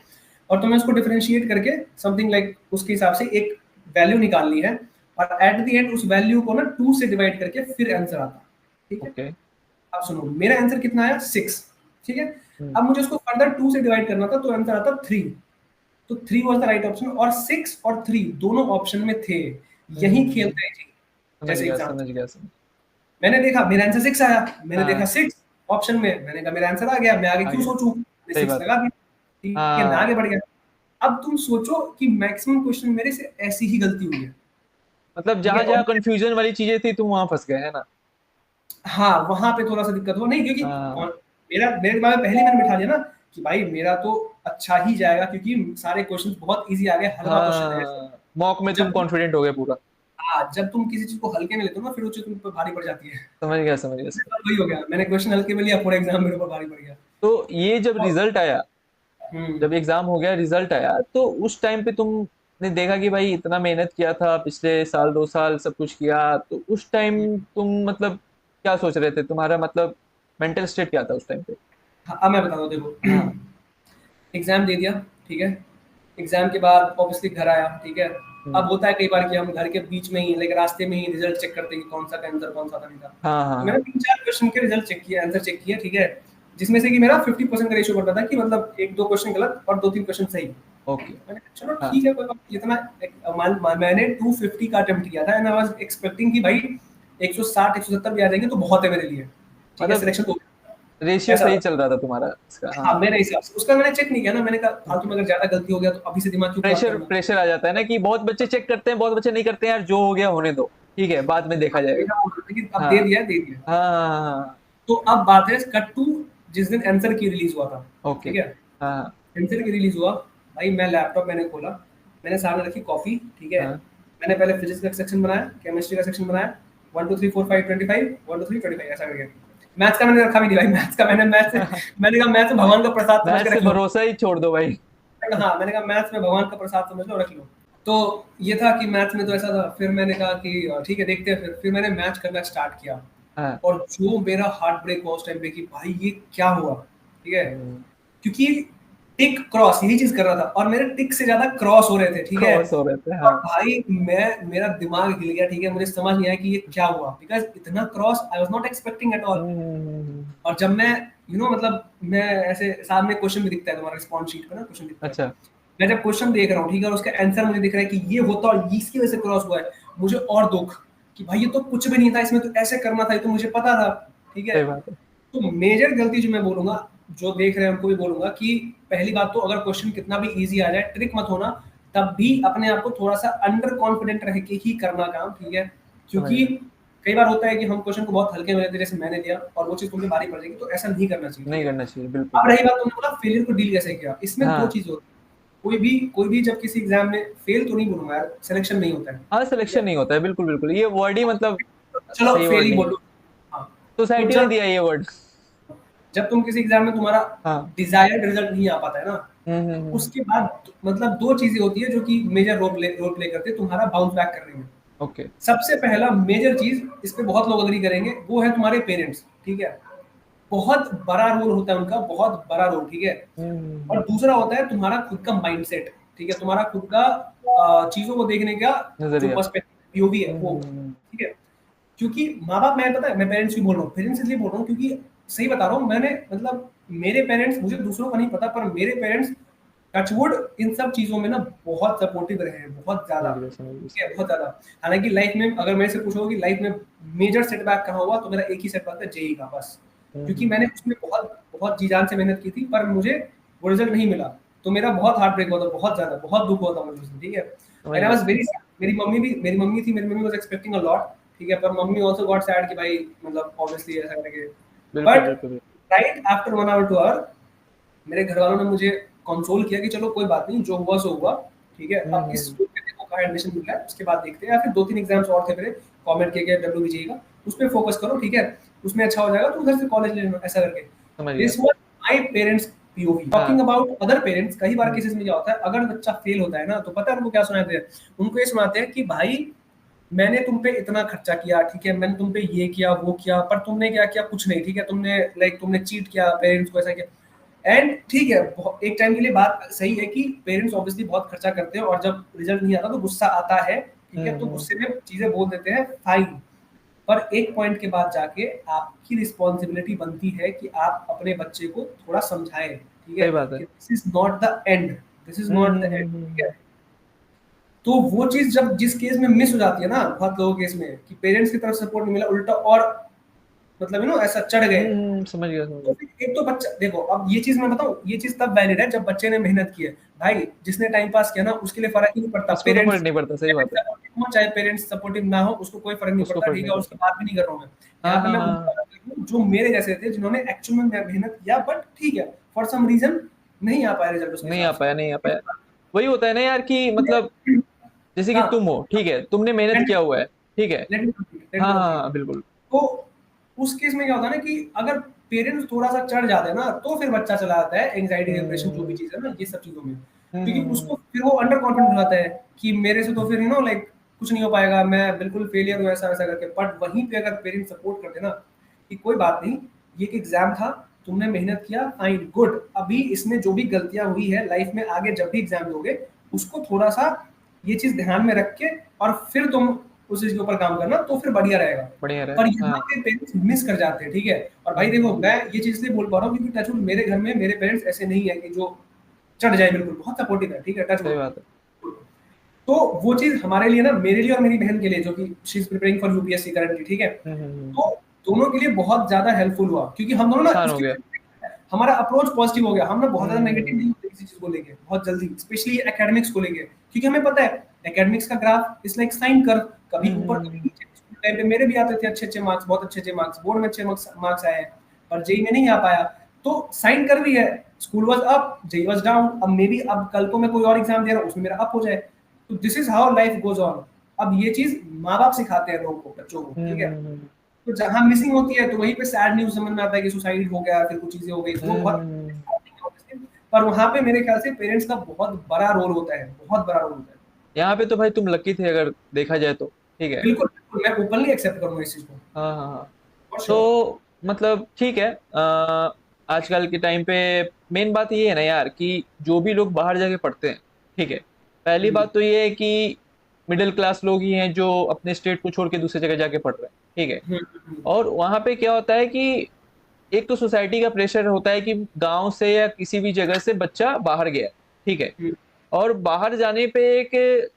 [SPEAKER 1] और तुम्हें उसको डिफरेंशिएट करके समथिंग लाइक उसके हिसाब से एक वैल्यू निकालनी है, और एट द एंड उस वैल्यू को ना 2 से डिवाइड करके फिर आंसर आता है, ठीक है।
[SPEAKER 2] ओके।
[SPEAKER 1] अब सुनो, मेरा आंसर कितना आया, 6, ठीक है।
[SPEAKER 2] हुँ,
[SPEAKER 1] अब मुझे उसको फर्दर 2 से डिवाइड करना था, तो आंसर आता 3। तो 3 वाज द राइट ऑप्शन, और 6 और 3 दोनों ऑप्शन में थे। यही
[SPEAKER 2] हुँ,
[SPEAKER 1] खेलते हैं जी,
[SPEAKER 2] समझ
[SPEAKER 1] जैसे
[SPEAKER 2] गया,
[SPEAKER 1] एग्जाम।
[SPEAKER 2] समझ गया, समझ।
[SPEAKER 1] मैंने देखा मेरा आंसर 6 आया, मैंने देखा
[SPEAKER 2] हाँ,
[SPEAKER 1] 6 ऑप्शन में, मैंने कहा मेरा आंसर आ गया, मैं आगे
[SPEAKER 2] आ
[SPEAKER 1] क्यों
[SPEAKER 2] गया,
[SPEAKER 1] सोचूं, मैंने
[SPEAKER 2] सही
[SPEAKER 1] 6
[SPEAKER 2] बात है।
[SPEAKER 1] लगा दिया, ठीक है, मैं
[SPEAKER 2] हाँ,
[SPEAKER 1] आगे बढ़ गया। अब तुम सोचो कि मैक्सिमम क्वेश्चन मेरे से ऐसी ही गलती हुई है,
[SPEAKER 2] मतलब
[SPEAKER 1] ठीक है।
[SPEAKER 2] जहाँ-जहाँ कन्फ्यूज़न वाली चीज़ें थी, तुम वहाँ फँस गए, है ना?
[SPEAKER 1] हाँ, वहाँ पे थोड़ा-सा दिक्कत हुआ, नहीं क्योंकि
[SPEAKER 2] हाँ,
[SPEAKER 1] मेरा मेरे दिमाग में पहले ही मैंने बिठा लिया ना कि भाई मेरा तो अच्छा ही जाएगा, क्योंकि सारे क्वेश्चन बहुत ईज़ी आ गए, हलवा क्वेश्चन है ऐसे।
[SPEAKER 2] हाँ, मॉक में तुम
[SPEAKER 1] जब
[SPEAKER 2] कॉन्फिडेंट हो गए पूरा।
[SPEAKER 1] हाँ, जब तुम किसी चीज़ को हल्के में लेते हो ना, फिर वो चीज़ तुम पे भारी पड़ जाती है।
[SPEAKER 2] समझ गया, समझ गया,
[SPEAKER 1] मेरे
[SPEAKER 2] समझ।
[SPEAKER 1] साथ वही हो गया, मैंने क्वेश्चन हल्के में लिया, पूरा एग्ज़ाम मेरे ऊपर भारी पड़ गया।
[SPEAKER 2] तो ये जब
[SPEAKER 1] और
[SPEAKER 2] रिज़ल्ट आया,
[SPEAKER 1] हुँ।
[SPEAKER 2] जब एग्ज़ाम हो गया, रिज़ल्ट आया, तो उस टाइम पे तुमने देखा कि भाई इतना मेहनत किया था, पिछले साल, 2 साल सब कुछ किया, तो उस टाइम तुम मतलब क्या सोच रहे थे? तुम्हारा मतलब मेंटल स्टेट क्या था उस टाइम पे?
[SPEAKER 1] हाँ, अब मैं बताता हूँ
[SPEAKER 2] हाँ,
[SPEAKER 1] देखो। एग्ज़ाम दे दिया, ठीक है। एग्ज़ाम के बाद ऑब्वियसली घर आया, ठीक है।
[SPEAKER 2] हुँ।
[SPEAKER 1] अब होता है कई बार कि हम घर के बीच में ही लाइक रास्ते में ही रिज़ल्ट चेक करते हैं कि कौन-सा का आंसर कौन-सा का नहीं था।
[SPEAKER 2] हाँ,
[SPEAKER 1] तो
[SPEAKER 2] हाँ,
[SPEAKER 1] मैंने
[SPEAKER 2] हाँ।
[SPEAKER 1] 3-4 क्वेश्चन के रिज़ल्ट चेक किए, आंसर चेक किए, ठीक है। जिसमें से कि मेरा 50% का रेशियो बनता था कि मतलब 1-2 क्वेश्चन गलत और 2-3 क्वेश्चन सही।
[SPEAKER 2] ओके।
[SPEAKER 1] मैंने कहा चलो
[SPEAKER 2] हाँ,
[SPEAKER 1] ठीक है, कोई बात नहीं, इतना मैंने 250 का अटेम्प्ट किया था, एंड आई वाज़ एक्सपेक्टिंग कि भाई 160-170 भी आ जाएँगे तो बहुत है मेरे लिए। ठीक है,
[SPEAKER 2] मतलब
[SPEAKER 1] सिलेक्शन तो हो गया।
[SPEAKER 2] रेशियो
[SPEAKER 1] ऐसा
[SPEAKER 2] सही
[SPEAKER 1] था।
[SPEAKER 2] चल रहा था तुम्हारा इसका, हाँ।
[SPEAKER 1] हाँ, मेरे हिसाब से। उसका मैंने चेक नहीं किया ना, मैंने कहा फालतू
[SPEAKER 2] ओके।
[SPEAKER 1] में अगर ज़्यादा गलती हो गया तो अभी से दिमाग क्यों खराब
[SPEAKER 2] प्रेशर
[SPEAKER 1] करना।
[SPEAKER 2] प्रेशर आ जाता है ना कि बहुत बच्चे चेक करते हैं, बहुत बच्चे नहीं करते हैं, यार जो हो गया होने दो, ठीक है, बाद में देखा जाएगा।
[SPEAKER 1] मेरा वो था कि अब
[SPEAKER 2] हाँ,
[SPEAKER 1] दे दिया है, दे दिया।
[SPEAKER 2] हाँ, हाँ, हाँ, हाँ,
[SPEAKER 1] तो अब बात है कट टू जिस दिन आंसर की रिलीज़ हुआ था,
[SPEAKER 2] ओके।
[SPEAKER 1] ठीक है?
[SPEAKER 2] हाँ, हाँ,
[SPEAKER 1] आंसर की रिलीज़ हुआ, भाई मैं लैपटॉप मैंने खोला, मैंने सामने रखी कॉफ़ी, ठीक है?
[SPEAKER 2] हाँ।
[SPEAKER 1] मैंने पहले फिज़िक्स का सेक्शन बनाया, केमिस्ट्री का सेक्शन बनाया, 1 2 3 4 5 25, 1 2 3 25 ऐसा करके। मैथ्स का मैंने रखा भी नहीं भाई, मैथ्स का मैंने कहा मैथ्स भगवान का प्रसाद समझ
[SPEAKER 2] मैथ
[SPEAKER 1] के
[SPEAKER 2] से
[SPEAKER 1] रख लो।
[SPEAKER 2] भरोसा ही छोड़ दो भाई।
[SPEAKER 1] हाँ, मैंने कहा मैथ्स में भगवान का प्रसाद समझ लो, रख लो। तो ये था कि मैथ्स में तो ऐसा था, फिर मैंने कहा कि ठीक है देखते हैं फिर मैंने मैथ करना स्टार्ट किया,
[SPEAKER 2] हाँ।
[SPEAKER 1] और जो मेरा हार्ट ब्रेक हुआ उस टाइम पे कि भाई ये क्या हुआ, ठीक है?
[SPEAKER 2] हुँ,
[SPEAKER 1] क्योंकि टिक क्रॉस यही चीज़ कर रहा था, और मेरे टिक से ज़्यादा क्रॉस हो रहे थे, ठीक है?
[SPEAKER 2] क्रॉस हो रहे थे,
[SPEAKER 1] और
[SPEAKER 2] हाँ।
[SPEAKER 1] भाई मेरा दिमाग हिल गया, ठीक है? मुझे समझ नहीं आया कि ये क्या हुआ, बिकॉज़ इतना cross I was not expecting at all.
[SPEAKER 2] हुँ, हुँ, हुँ, हुँ।
[SPEAKER 1] और जब मैं मतलब मैं ऐसे सामने क्वेश्चन भी दिखता है, तुम्हारा रिस्पॉन्स शीट पे ना क्वेश्चन दिखता है।
[SPEAKER 2] अच्छा,
[SPEAKER 1] मैं जब क्वेश्चन देख रहा हूँ, ठीक है, और उसका आंसर मुझे दिख रहा है कि ये होता और इसकी वजह से क्रॉस हुआ है, मुझे और दुःख कि भाई ये तो कुछ भी नहीं था, इसमें तो ऐसे करना था, ये तो मुझे पता था, ठीक है?
[SPEAKER 2] सही बात है।
[SPEAKER 1] तो मेजर गलती जो मैं बोलूँगा, जो देख रहे हैं उनको भी बोलूँगा कि पहली बात तो अगर क्वेश्चन कितना भी ईज़ी आ जाए, ट्रिक मत होना, तब भी अपने आप को थोड़ा-सा अंडर कॉन्फिडेंट रह के ही करना काम, ठीक है?
[SPEAKER 2] समझ
[SPEAKER 1] क्योंकि
[SPEAKER 2] गया।
[SPEAKER 1] कई बार होता है कि हम क्वेश्चन को बहुत हल्के में लेते हैं, जैसे मैंने लिया और वो चीज़ तुम पे भारी पड़ जाएगी, तो ऐसा नहीं करना चाहिए, ठीक
[SPEAKER 2] नहीं
[SPEAKER 1] है?
[SPEAKER 2] करना चाहिए, बिल्कुल,
[SPEAKER 1] अब रही
[SPEAKER 2] बिल्कुल।
[SPEAKER 1] बात तुमने बोला फेलियर को डील कैसे किया, इसमें 2
[SPEAKER 2] हाँ,
[SPEAKER 1] चीज़ होती है। कोई भी जब किसी एग्ज़ाम में फेल तो नहीं बोलूँगा यार, सिलेक्शन नहीं होता है,
[SPEAKER 2] हाँ,
[SPEAKER 1] ठीक
[SPEAKER 2] सिलेक्शन
[SPEAKER 1] है?
[SPEAKER 2] नहीं होता है, बिल्कुल, बिल्कुल। ये वर्ड ही मतलब
[SPEAKER 1] चलो
[SPEAKER 2] सही
[SPEAKER 1] फेल
[SPEAKER 2] वर्ड
[SPEAKER 1] ही
[SPEAKER 2] नहीं
[SPEAKER 1] बोल
[SPEAKER 2] है।
[SPEAKER 1] लो। हाँ, तो
[SPEAKER 2] सोसाइटी ने दिया ये वर्ड।
[SPEAKER 1] जब तुम किसी एग्ज़ाम में तुम्हारा
[SPEAKER 2] हाँ।
[SPEAKER 1] डिज़ायर्ड रिज़ल्ट नहीं आ पाता है ना,
[SPEAKER 2] हुँ, हुँ, हुँ।
[SPEAKER 1] उसके बाद मतलब 2 चीज़ें होती है जो कि मेजर रोल प्ले करती है तुम्हारा बाउंस बैक करने में।
[SPEAKER 2] ओके।
[SPEAKER 1] सबसे पहला मेजर चीज़, इस पे बहुत लोग एग्री करेंगे, वो है तुम्हारे पेरेंट्स, ठीक है? बहुत बड़ा रोल होता है उनका, बहुत बड़ा रोल, ठीक है?
[SPEAKER 2] हुँ, हुँ,
[SPEAKER 1] और
[SPEAKER 2] हुँ।
[SPEAKER 1] दूसरा होता है तुम्हारा खुद का माइंडसेट, ठीक है? तुम्हारा खुद का चीज़ों को देखने का जो
[SPEAKER 2] नज़रिया।
[SPEAKER 1] पर्सपेक्टिव पीओवी है
[SPEAKER 2] हुँ,
[SPEAKER 1] वो,
[SPEAKER 2] हुँ, हुँ।
[SPEAKER 1] ठीक है? क्योंकि माँ-बाप, मैं पता है मैं पेरेंट्स की बोल रहा हूँ, पेरेंट्स इसलिए बोल रहा हूँ क्योंकि सही बता रहा हूँ, मैंने मतलब मेरे पेरेंट्स, मुझे दूसरों का नहीं पता, पर मेरे पेरेंट्स टचवुड इन सब चीज़ों में ना बहुत सपोर्टिव रहे हैं, बहुत ज़्यादा,
[SPEAKER 2] समझ गया, समझ गया,
[SPEAKER 1] ठीक है?
[SPEAKER 2] समझ
[SPEAKER 1] बहुत ज़्यादा। हालाँकि लाइफ़ में अगर मेरे से पूछोगे कि लाइफ़ में मेजर सेटबैक कहाँ हुआ, तो मेरा एक ही सेटबैक था जेईई का, बस। क्योंकि मैंने उसमें बहुत बहुत जी जान से मेहनत की थी, पर मुझे वो रिजल्ट नहीं मिला। तो मेरा बहुत हार्ट ब्रेक हुआ था, बहुत ज्यादा, बहुत दुख हुआ था मुझे उसमें, ठीक है।
[SPEAKER 2] समझ
[SPEAKER 1] एंड आई
[SPEAKER 2] गया।
[SPEAKER 1] Was very sad. मेरी मम्मी थी, मेरी mummy was expecting a lot, ठीक है, पर मम्मी आल्सो गॉट सैड कि भाई मतलब ऑब्वियसली ऐसा करके।
[SPEAKER 2] बिल्कुल
[SPEAKER 1] बट
[SPEAKER 2] बिल्कुल बिल्कुल।
[SPEAKER 1] Right after 1 hour to hour मेरे घर वालों ने मुझे कंसोल किया कि चलो कोई बात नहीं, जो हुआ सो हुआ, ठीक है। अब इस
[SPEAKER 2] हम्म।
[SPEAKER 1] स्कूल में देखो कहाँ एडमिशन मिल रहा है, उसके बाद देखते हैं, या फिर 2-3 एग्जाम्स और थे मेरे, कमेंट किए गए डब्ल्यूबीजी का, उस पे फोकस करो, ठीक है, उसमें अच्छा हो जाएगा तो उधर से कॉलेज ले लेना, ऐसा करके।
[SPEAKER 2] समझ गया।
[SPEAKER 1] This was my parents POV. Talking
[SPEAKER 2] हाँ।
[SPEAKER 1] अबाउट अदर पेरेंट्स, कई बार
[SPEAKER 2] हम्म।
[SPEAKER 1] केसेस में क्या होता है, अगर बच्चा फेल होता है ना, तो पता है उनको क्या सुनाते हैं? उनको ये सुनाते हैं कि भाई मैंने तुम पे इतना खर्चा किया, ठीक है, मैंने तुम पे ये किया वो किया, पर तुमने क्या किया? कुछ नहीं, ठीक है, तुमने लाइक तुमने चीट किया पेरेंट्स को, ऐसा किया। एंड ठीक है, एक टाइम के लिए बात सही है कि पेरेंट्स ऑब्वियसली बहुत खर्चा करते हैं, और जब रिजल्ट नहीं आता तो गुस्सा आता है, ठीक है, तो
[SPEAKER 2] हम्म।
[SPEAKER 1] गुस्से में चीजें बोल देते हैं, फाइन। पर एक पॉइंट के बाद जाके आपकी रिस्पॉन्सिबिलिटी बनती है कि आप अपने बच्चे को थोड़ा समझाएं, ठीक है,
[SPEAKER 2] सही बात है।
[SPEAKER 1] कि this is not the end, this is not the end, ठीक है।
[SPEAKER 2] हम्म।
[SPEAKER 1] तो वो चीज जब जिस केस में मिस हो जाती है ना, बहुत लोगों के केस में, कि पेरेंट्स की तरफ सपोर्ट नहीं मिला, उल्टा और मतलब ऐसा चढ़ गए,
[SPEAKER 2] समझ गया समझ
[SPEAKER 1] तो
[SPEAKER 2] गया।
[SPEAKER 1] फिर एक तो बच्चा देखो, अब ये चीज मैं बताऊं, ये चीज तब वैलिड है जब बच्चे ने मेहनत की है। भाई जिसने टाइम पास किया ना, उसके लिए फर्क ही नहीं पड़ता,
[SPEAKER 2] उसको तो फर्क
[SPEAKER 1] पेरेंट्स
[SPEAKER 2] नहीं पड़ता, सही बात है।
[SPEAKER 1] सपोर्टिव हो चाहे पेरेंट्स सपोर्टिव ना हो, उसको कोई फर्क नहीं
[SPEAKER 2] उसको
[SPEAKER 1] पड़ता,
[SPEAKER 2] फर्क
[SPEAKER 1] ठीक
[SPEAKER 2] नहीं
[SPEAKER 1] है, उसकी
[SPEAKER 2] पड़ता।
[SPEAKER 1] बात भी नहीं कर रहा हूँ मैं।
[SPEAKER 2] हाँ
[SPEAKER 1] यहाँ पे
[SPEAKER 2] हाँ
[SPEAKER 1] मैं
[SPEAKER 2] हाँ
[SPEAKER 1] उनकी
[SPEAKER 2] हाँ।
[SPEAKER 1] बात कर रहा हूँ जो मेरे जैसे थे, जिन्होंने एक्चुअल में मेहनत किया, बट ठीक है, फॉर सम रीजन नहीं आ पाया रिजल्ट उसके
[SPEAKER 2] नहीं
[SPEAKER 1] हिसाब
[SPEAKER 2] आ
[SPEAKER 1] से।
[SPEAKER 2] पाया, नहीं आ पाया। वही होता है ना यार कि मतलब जैसे कि
[SPEAKER 1] हाँ,
[SPEAKER 2] तुम हो, ठीक है, तुमने मेहनत किया हुआ है, ठीक है।
[SPEAKER 1] Let me complete, let me
[SPEAKER 2] हाँ हाँ
[SPEAKER 1] कंप्लीट।
[SPEAKER 2] हाँ, बिल्कुल।
[SPEAKER 1] तो उस केस में क्या होता है ना, कि अगर पेरेंट्स थोड़ा सा चढ़ जाते हैं ना, तो फिर बच्चा चला जाता है एंग्जाइटी, डिप्रेशन, जो भी
[SPEAKER 2] हम्म
[SPEAKER 1] चीज है ना, ये सब चीजों में। क्योंकि
[SPEAKER 2] हम्म।
[SPEAKER 1] उसको फिर वो अंडर कॉन्फिडेंट हो जाता है कि मेरे से तो फिर लाइक कुछ नहीं हो पाएगा, मैं बिल्कुल फेलियर हूँ, ऐसा वैसा करके। बट वहीं पे अगर पेरेंट्स सपोर्ट करते ना कि कोई बात नहीं, ये एक एग्जाम था, तुमने मेहनत किया, फाइन, गुड, अभी इसमें जो भी गलतियां हुई है लाइफ में, आगे जब भी एग्जाम दोगे, उसको थोड़ा सा ये चीज ध्यान में रख के, और फिर तुम उस चीज के ऊपर काम करना, तो फिर बढ़िया रहेगा।
[SPEAKER 2] बढ़िया रहे।
[SPEAKER 1] पर यहाँ
[SPEAKER 2] हाँ।
[SPEAKER 1] पे पेरेंट्स मिस कर जाते हैं, ठीक है। और भाई देखो,
[SPEAKER 2] हम्म।
[SPEAKER 1] मैं ये चीज इसलिए बोल पा रहा हूँ क्योंकि टचवुड मेरे घर में मेरे पेरेंट्स ऐसे नहीं है कि जो चढ़ जाए, बिल्कुल बहुत सपोर्टिव है, ठीक है,
[SPEAKER 2] सही
[SPEAKER 1] टचवुड।
[SPEAKER 2] बात है।
[SPEAKER 1] तो वो चीज हमारे लिए ना, मेरे लिए और मेरी बहन के लिए, जो कि she is preparing for UPSC currently, ठीक है,
[SPEAKER 2] हम्म।
[SPEAKER 1] तो दोनों के लिए बहुत ज्यादा हेल्पफुल हुआ, क्योंकि हम दोनों ना
[SPEAKER 2] आसान हो
[SPEAKER 1] उसके
[SPEAKER 2] गया।
[SPEAKER 1] हमारा अप्रोच पॉजिटिव हो गया, हम ना बहुत ज्यादा नेगेटिव नहीं
[SPEAKER 2] हम्म
[SPEAKER 1] होते किसी चीज को लेके बहुत जल्दी, स्पेशली एकेडमिक्स को लेके, क्योंकि हमें पता है एकेडमिक्स का graph is like sine curve, कभी ऊपर कभी
[SPEAKER 2] हम्म।
[SPEAKER 1] नीचे। स्कूल टाइम पे मेरे भी आते थे अच्छे अच्छे मार्क्स, बहुत अच्छे अच्छे मार्क्स, बोर्ड में अच्छे मार्क्स आए हैं, पर जेई में नहीं आ पाया। तो साइन कर्व ही है, school was up, JEE was down, अब मे बी अब कल को मैं कोई और एग्जाम दे रहा हूँ, उसमें मेरा अप हो जाए। तो this is how life goes on. अब ये चीज माँ बाप सिखाते हैं लोगों को, बच्चों को, ठीक है।
[SPEAKER 2] हम्म।
[SPEAKER 1] तो जहां मिसिंग होती है, तो वहीं पे सैड न्यूज समझ में आता है कि सुसाइड हो गया, फिर कुछ चीजें हो गई, तो वो बहुत
[SPEAKER 2] हम्म।
[SPEAKER 1] पर वहां पे मेरे ख्याल से पेरेंट्स का बहुत बड़ा रोल होता है, बहुत बड़ा रोल होता है।
[SPEAKER 2] यहाँ पे तो भाई तुम लकी थे अगर देखा जाए तो, ठीक है।
[SPEAKER 1] बिल्कुल बिल्कुल, मैं ओपनली एक्सेप्ट करूंगा इस चीज को,
[SPEAKER 2] हाँ हाँ हाँ।
[SPEAKER 1] For sure.
[SPEAKER 2] तो मतलब ठीक है, आजकल के टाइम पे मेन बात ये है ना यार कि जो भी लोग बाहर जाके पढ़ते हैं, ठीक है, पहली बात तो ये है कि मिडिल क्लास लोग ही हैं जो अपने स्टेट को छोड़ के दूसरी जगह जाके पढ़ रहे हैं, ठीक है।
[SPEAKER 1] हम्म।
[SPEAKER 2] और वहां पे क्या होता है कि एक तो सोसाइटी का प्रेशर होता है कि गांव से या किसी भी जगह से बच्चा बाहर गया, ठीक है।
[SPEAKER 1] हम्म,
[SPEAKER 2] और बाहर जाने पे एक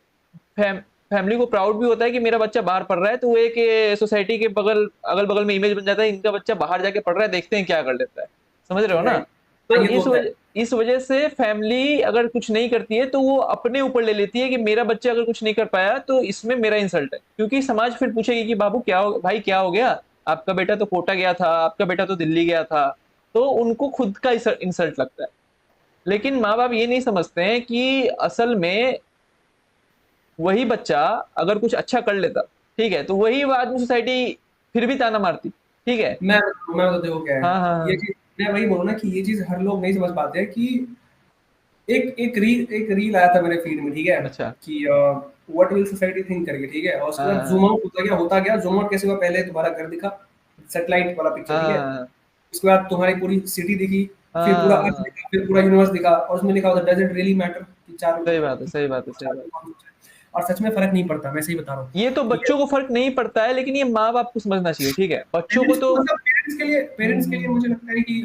[SPEAKER 2] फैमिली को प्राउड भी होता है कि मेरा बच्चा बाहर पढ़ रहा है, तो वो एक सोसाइटी के अगल बगल में इमेज बन जाता है, इनका बच्चा बाहर जाके पढ़ रहा है, देखते हैं क्या कर लेता है। समझ रहे हो ना?
[SPEAKER 1] राइट।
[SPEAKER 2] तो
[SPEAKER 1] हाँ, ये तो होता है।
[SPEAKER 2] इस वजह से फैमिली अगर कुछ नहीं करती है तो वो अपने ऊपर ले लेती है कि मेरा बच्चा अगर कुछ नहीं कर पाया तो इसमें मेरा इंसल्ट है, क्योंकि समाज फिर पूछेगी कि बाबू क्या हो, भाई क्या हो गया, आपका बेटा तो कोटा गया था, आपका बेटा तो दिल्ली गया था। तो उनको खुद का इंसल्ट लगता है। लेकिन माँ बाप ये नहीं समझते हैं कि असल में वही बच्चा अगर कुछ अच्छा कर लेता, ठीक है, तो वही बाद में सोसाइटी फिर भी ताना मारती, ठीक है।
[SPEAKER 1] मैं तो देखो क्या है,
[SPEAKER 2] हाँ हाँ
[SPEAKER 1] ये
[SPEAKER 2] हाँ।
[SPEAKER 1] चीज मैं वही बोलूँ ना कि ये चीज हर लोग नहीं समझ पाते हैं कि एक रील आया था मेरे फीड में, ठीक है,
[SPEAKER 2] अच्छा।
[SPEAKER 1] कि व्हाट विल सोसाइटी थिंक करके, ठीक है, और उसके
[SPEAKER 2] हाँ
[SPEAKER 1] बाद
[SPEAKER 2] हाँ
[SPEAKER 1] जूम आउट होता गया जूम आउट कैसे हुआ, पहले तुम्हारा घर दिखा, सैटेलाइट वाला पिक्चर,
[SPEAKER 2] हाँ
[SPEAKER 1] ठीक है,
[SPEAKER 2] हाँ
[SPEAKER 1] उसके बाद तुम्हारी पूरी सिटी दिखी,
[SPEAKER 2] हाँ
[SPEAKER 1] फिर पूरा
[SPEAKER 2] हाँ
[SPEAKER 1] अर्थ
[SPEAKER 2] हाँ।
[SPEAKER 1] दिखा, फिर पूरा यूनिवर्स दिखा, और उसमें लिखा होता डज इट रियली मैटर कि चार
[SPEAKER 2] सही बात है, सही बात है, सही
[SPEAKER 1] चार
[SPEAKER 2] बात है।
[SPEAKER 1] कौन सा है? और सच में फर्क नहीं पड़ता, मैं सही बता रहा हूँ,
[SPEAKER 2] ये तो
[SPEAKER 1] ठीक है।
[SPEAKER 2] बच्चों को फर्क नहीं पड़ता है, लेकिन ये माँ बाप को समझना चाहिए, ठीक है, बच्चों को तो।
[SPEAKER 1] पेरेंट्स के लिए मुझे लगता है कि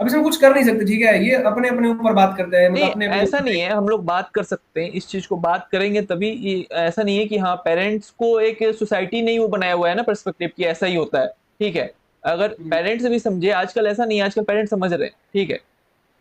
[SPEAKER 1] अब इसमें कुछ कर नहीं सकते, ठीक है, ये अपने अपने ऊपर बात करते हैं, मतलब
[SPEAKER 2] नहीं,
[SPEAKER 1] अपने
[SPEAKER 2] ऐसा
[SPEAKER 1] अपने।
[SPEAKER 2] नहीं है, हम लोग बात कर सकते हैं इस चीज को, बात करेंगे तभी ये, ऐसा नहीं है कि हाँ पेरेंट्स को एक सोसाइटी नहीं वो बनाया हुआ है ना पर्सपेक्टिव कि ऐसा ही होता है, ठीक है। अगर
[SPEAKER 1] हम्म।
[SPEAKER 2] पेरेंट्स भी समझे, आजकल ऐसा नहीं है, आजकल पेरेंट्स समझ रहे हैं, ठीक है,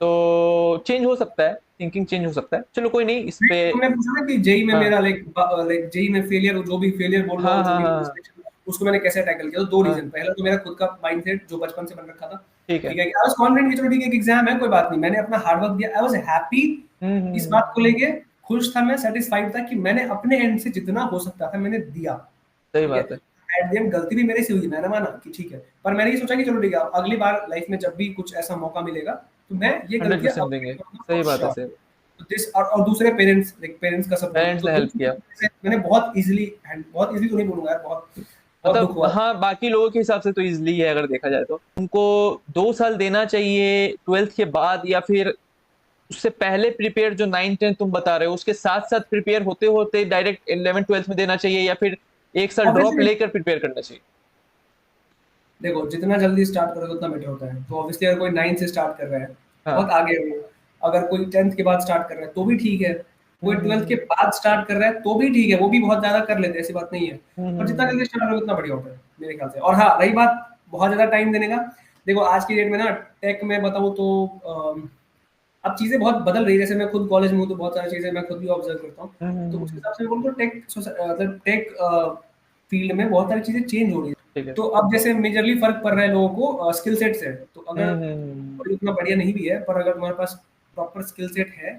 [SPEAKER 2] तो चेंज हो सकता है, थिंकिंग चेंज हो सकता है, चलो कोई नहीं इस पे।
[SPEAKER 1] तुमने पूछा ना कि जेई में
[SPEAKER 2] हाँ
[SPEAKER 1] मेरा लाइक जेई में फेलियर, जो भी फेलियर बोल रहा
[SPEAKER 2] हाँ
[SPEAKER 1] हूँ, जो
[SPEAKER 2] हाँ
[SPEAKER 1] भी
[SPEAKER 2] हाँ
[SPEAKER 1] उसको मैंने कैसे टैकल किया, तो दो
[SPEAKER 2] हाँ,
[SPEAKER 1] रीजन। पहला तो मेरा खुद का माइंडसेट जो बचपन से बन रखा था,
[SPEAKER 2] ठीक है।
[SPEAKER 1] ठीक है, आई वाज कॉन्फिडेंट कि चलो ठीक है, एक एग्जाम है, कोई बात नहीं, मैंने अपना हार्ड वर्क दिया, आई वाज हैप्पी इस
[SPEAKER 2] हम्म,
[SPEAKER 1] बात को लेके, खुश था मैं, सेटिस्फाइड था कि मैंने अपने एंड से जितना हो सकता था मैंने दिया,
[SPEAKER 2] सही
[SPEAKER 1] ठीक है।
[SPEAKER 2] बात है।
[SPEAKER 1] एट द एंड गलती भी मेरे से हुई, मैंने माना कि ठीक है, पर मैंने ये सोचा कि चलो ठीक है, अब अगली बार लाइफ में जब भी कुछ ऐसा मौका मिलेगा तो मैं ये गलतियां
[SPEAKER 2] 100% देंगे,
[SPEAKER 1] अवॉइड करूंगा
[SPEAKER 2] सही
[SPEAKER 1] फॉर
[SPEAKER 2] बात है,
[SPEAKER 1] श्योर।
[SPEAKER 2] सही बात।
[SPEAKER 1] तो दिस और दूसरे पेरेंट्स, लाइक पेरेंट्स का सपोर्ट,
[SPEAKER 2] पेरेंट्स
[SPEAKER 1] तो
[SPEAKER 2] ने
[SPEAKER 1] दो
[SPEAKER 2] हेल्प किया,
[SPEAKER 1] चीजें से मैंने बहुत इजीली, बहुत इजीली तो नहीं बोलूंगा यार, बहुत बहुत दुख
[SPEAKER 2] मतलब
[SPEAKER 1] हुआ।
[SPEAKER 2] हाँ, बाकी लोगों के हिसाब से तो इजली है अगर देखा जाए तो। उनको 2 साल देना चाहिए 12th के बाद, या फिर उससे पहले प्रिपेयर, जो 9 10 तुम बता रहे हो उसके साथ साथ प्रिपेयर होते होते डायरेक्ट 11 12th में देना चाहिए, या फिर 1 साल ड्रॉप
[SPEAKER 1] ऑब्वियसली
[SPEAKER 2] लेकर प्रिपेयर करना चाहिए?
[SPEAKER 1] देखो, जितना जल्दी स्टार्ट करोगे उतना बेटर होता है। तो ऑब्वियसली अगर कोई 9 से स्टार्ट कर रहा है,
[SPEAKER 2] हाँ।
[SPEAKER 1] बहुत आगे है वो। अगर कोई 10th के बाद स्टार्ट कर रहा है तो भी ठीक है, कोई 12th के
[SPEAKER 2] हम्म
[SPEAKER 1] बाद स्टार्ट कर रहा है तो भी ठीक है, वो भी बहुत ज्यादा कर लेते हैं, ऐसी बात नहीं है।
[SPEAKER 2] हम्म
[SPEAKER 1] पर जितना
[SPEAKER 2] हम्म
[SPEAKER 1] जल्दी स्टार्ट करोगे उतना बढ़िया होता है मेरे ख्याल से। और हाँ, रही बात बहुत ज्यादा टाइम देने का, देखो आज की डेट में ना, टेक में बताऊँ तो अब चीजें बहुत बदल रही है। जैसे मैं खुद कॉलेज में हूँ तो बहुत सारी चीजें मैं खुद भी ऑब्जर्व करता हूँ। तो उस
[SPEAKER 2] हम्म,
[SPEAKER 1] हिसाब से बोलूँ तो मतलब टेक फील्ड में बहुत सारी चीजें चेंज हो रही है।
[SPEAKER 2] ठीक है।
[SPEAKER 1] तो अब जैसे मेजरली फर्क पड़ रहा है लोगों को स्किल सेट से। तो अगर
[SPEAKER 2] हम्म
[SPEAKER 1] कोई उतना बढ़िया नहीं भी है, पर अगर तुम्हारे पास प्रॉपर स्किल सेट है